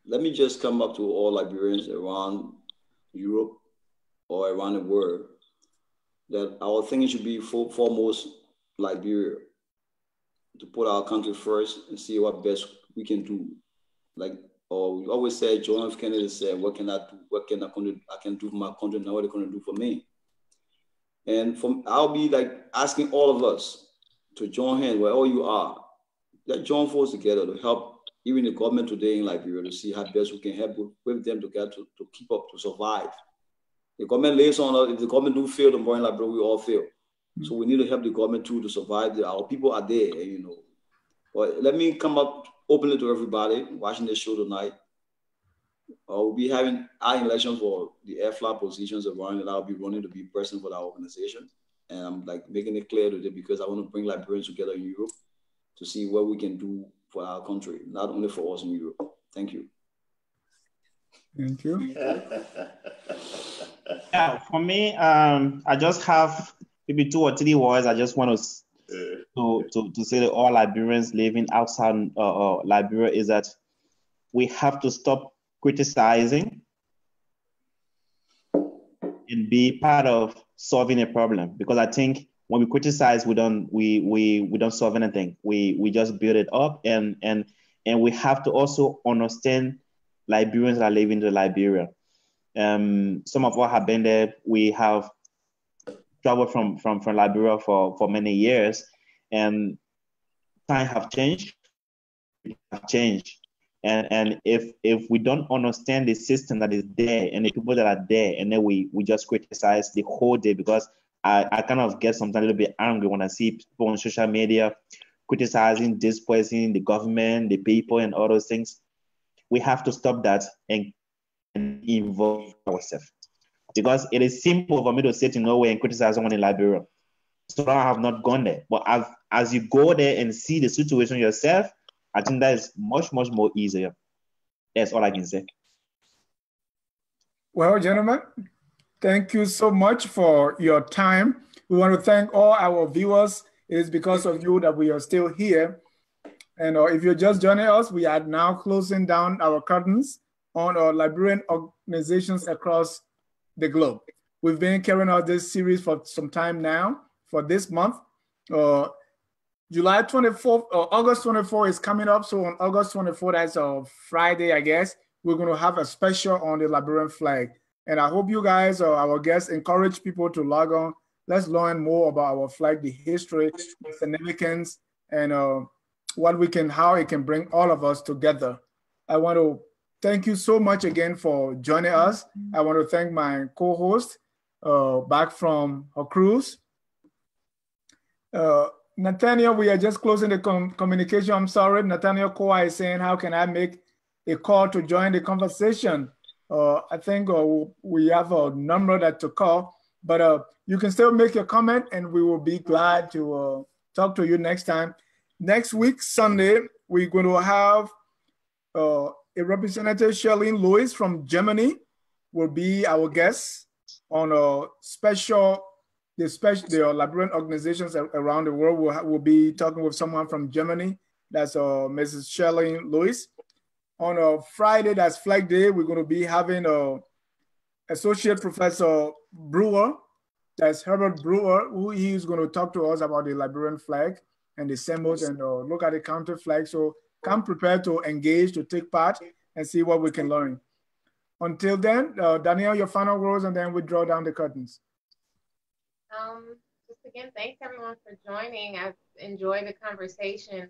let me just come up to all Liberians around Europe or around the world that our thing should be foremost Liberia, to put our country first and see what best we can do. Like, we always say, John F. Kennedy said, what can I do? What can I do for my country? Now what they're going to do for me? And I'll be like asking all of us to join hands where all you are. Let's join forces together to help even the government today in Liberia, to see how best we can help with them together to keep up, to survive. The government lays on us. If the government do fail tomorrow in Liberia, we all fail. So we need to help the government too to survive. Our people are there, you know. But let me come up openly to everybody watching this show tonight. We'll be having our elections for the air-flat positions around, and I'll be running to be president for our organization. And I'm like making it clear today because I want to bring Liberians together in Europe to see what we can do for our country, not only for us in Europe. Thank you. Thank you. Yeah, for me, I just have maybe 2 or 3 words. I just want to say to all Liberians living outside Liberia is that we have to stop criticizing and be part of solving a problem. Because I think when we criticize, we don't solve anything. We just build it up, and we have to also understand Liberians that are living in Liberia. Some of us have been there. We have traveled from Liberia for many years, and times have changed. And if we don't understand the system that is there and the people that are there, and then we just criticize the whole day, because I kind of get sometimes a little bit angry when I see people on social media criticizing, displacing the government, the people, and all those things. We have to stop that and involve ourselves. Because it is simple for me to sit in Norway and criticize someone in Liberia. So I have not gone there. But as you go there and see the situation yourself, I think that is much more easier. That's all I can say. Well, gentlemen, thank you so much for your time. We want to thank all our viewers. It is because of you that we are still here. And if you're just joining us, we are now closing down our curtains on our Liberian organizations across the globe. We've been carrying out this series for some time now, for this month. July 24th, August 24th is coming up. So on August 24th, that's a Friday, I guess, we're going to have a special on the Liberian flag. And I hope you guys, our guests, encourage people to log on. Let's learn more about our flag, the history, the significance, and how it can bring all of us together. I want to thank you so much again for joining us. I want to thank my co-host back from her cruise. Nathaniel, we are just closing the communication. I'm sorry. Nathaniel Koa is saying, how can I make a call to join the conversation? I think we have a number to call, but you can still make your comment and we will be glad to talk to you next time. Next week, Sunday, we're going to have a representative, Charlene Lewis from Germany, will be our guest on a the Liberian organizations around the world. We'll be talking with someone from Germany. That's Mrs. Charlene Lewis. On a Friday, that's Flag Day, we're going to be having Associate Professor Brewer, that's Herbert Brewer, who he is going to talk to us about the Liberian flag and the symbols and look at the counter flag. So come prepared to engage, to take part and see what we can learn. Until then, Danielle, your final words, and then we draw down the curtains. Just again, thanks everyone for joining. I've enjoyed the conversation.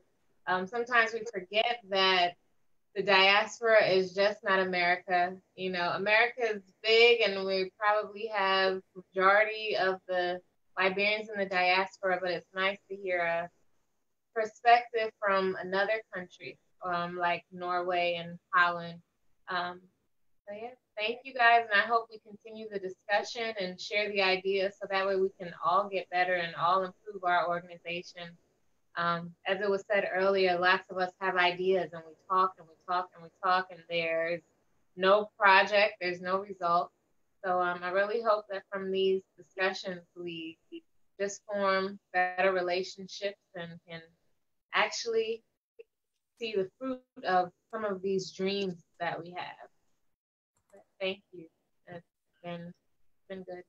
Sometimes we forget that the diaspora is just not America. You know, America is big and we probably have majority of the Liberians in the diaspora, but it's nice to hear a perspective from another country, like Norway and Holland. So yeah, thank you guys, and I hope we continue the discussion and share the ideas so that way we can all get better and all improve our organization. As it was said earlier, lots of us have ideas and we talk and we talk and we talk and there's no project, there's no result. So I really hope that from these discussions, we just form better relationships and can actually see the fruit of some of these dreams that we have. But thank you. It's been good.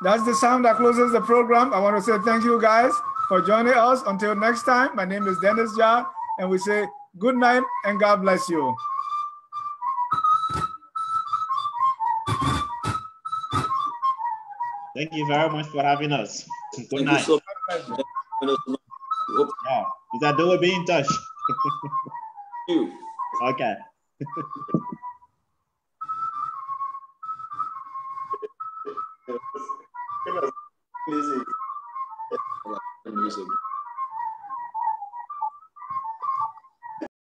That's the sound that closes the program. I want to say thank you guys for joining us. Until next time, my name is Dennis Jar, and we say good night and God bless you. Thank you very much for having us. Good night. So yeah, is that we'll be in touch? you. Okay. Music.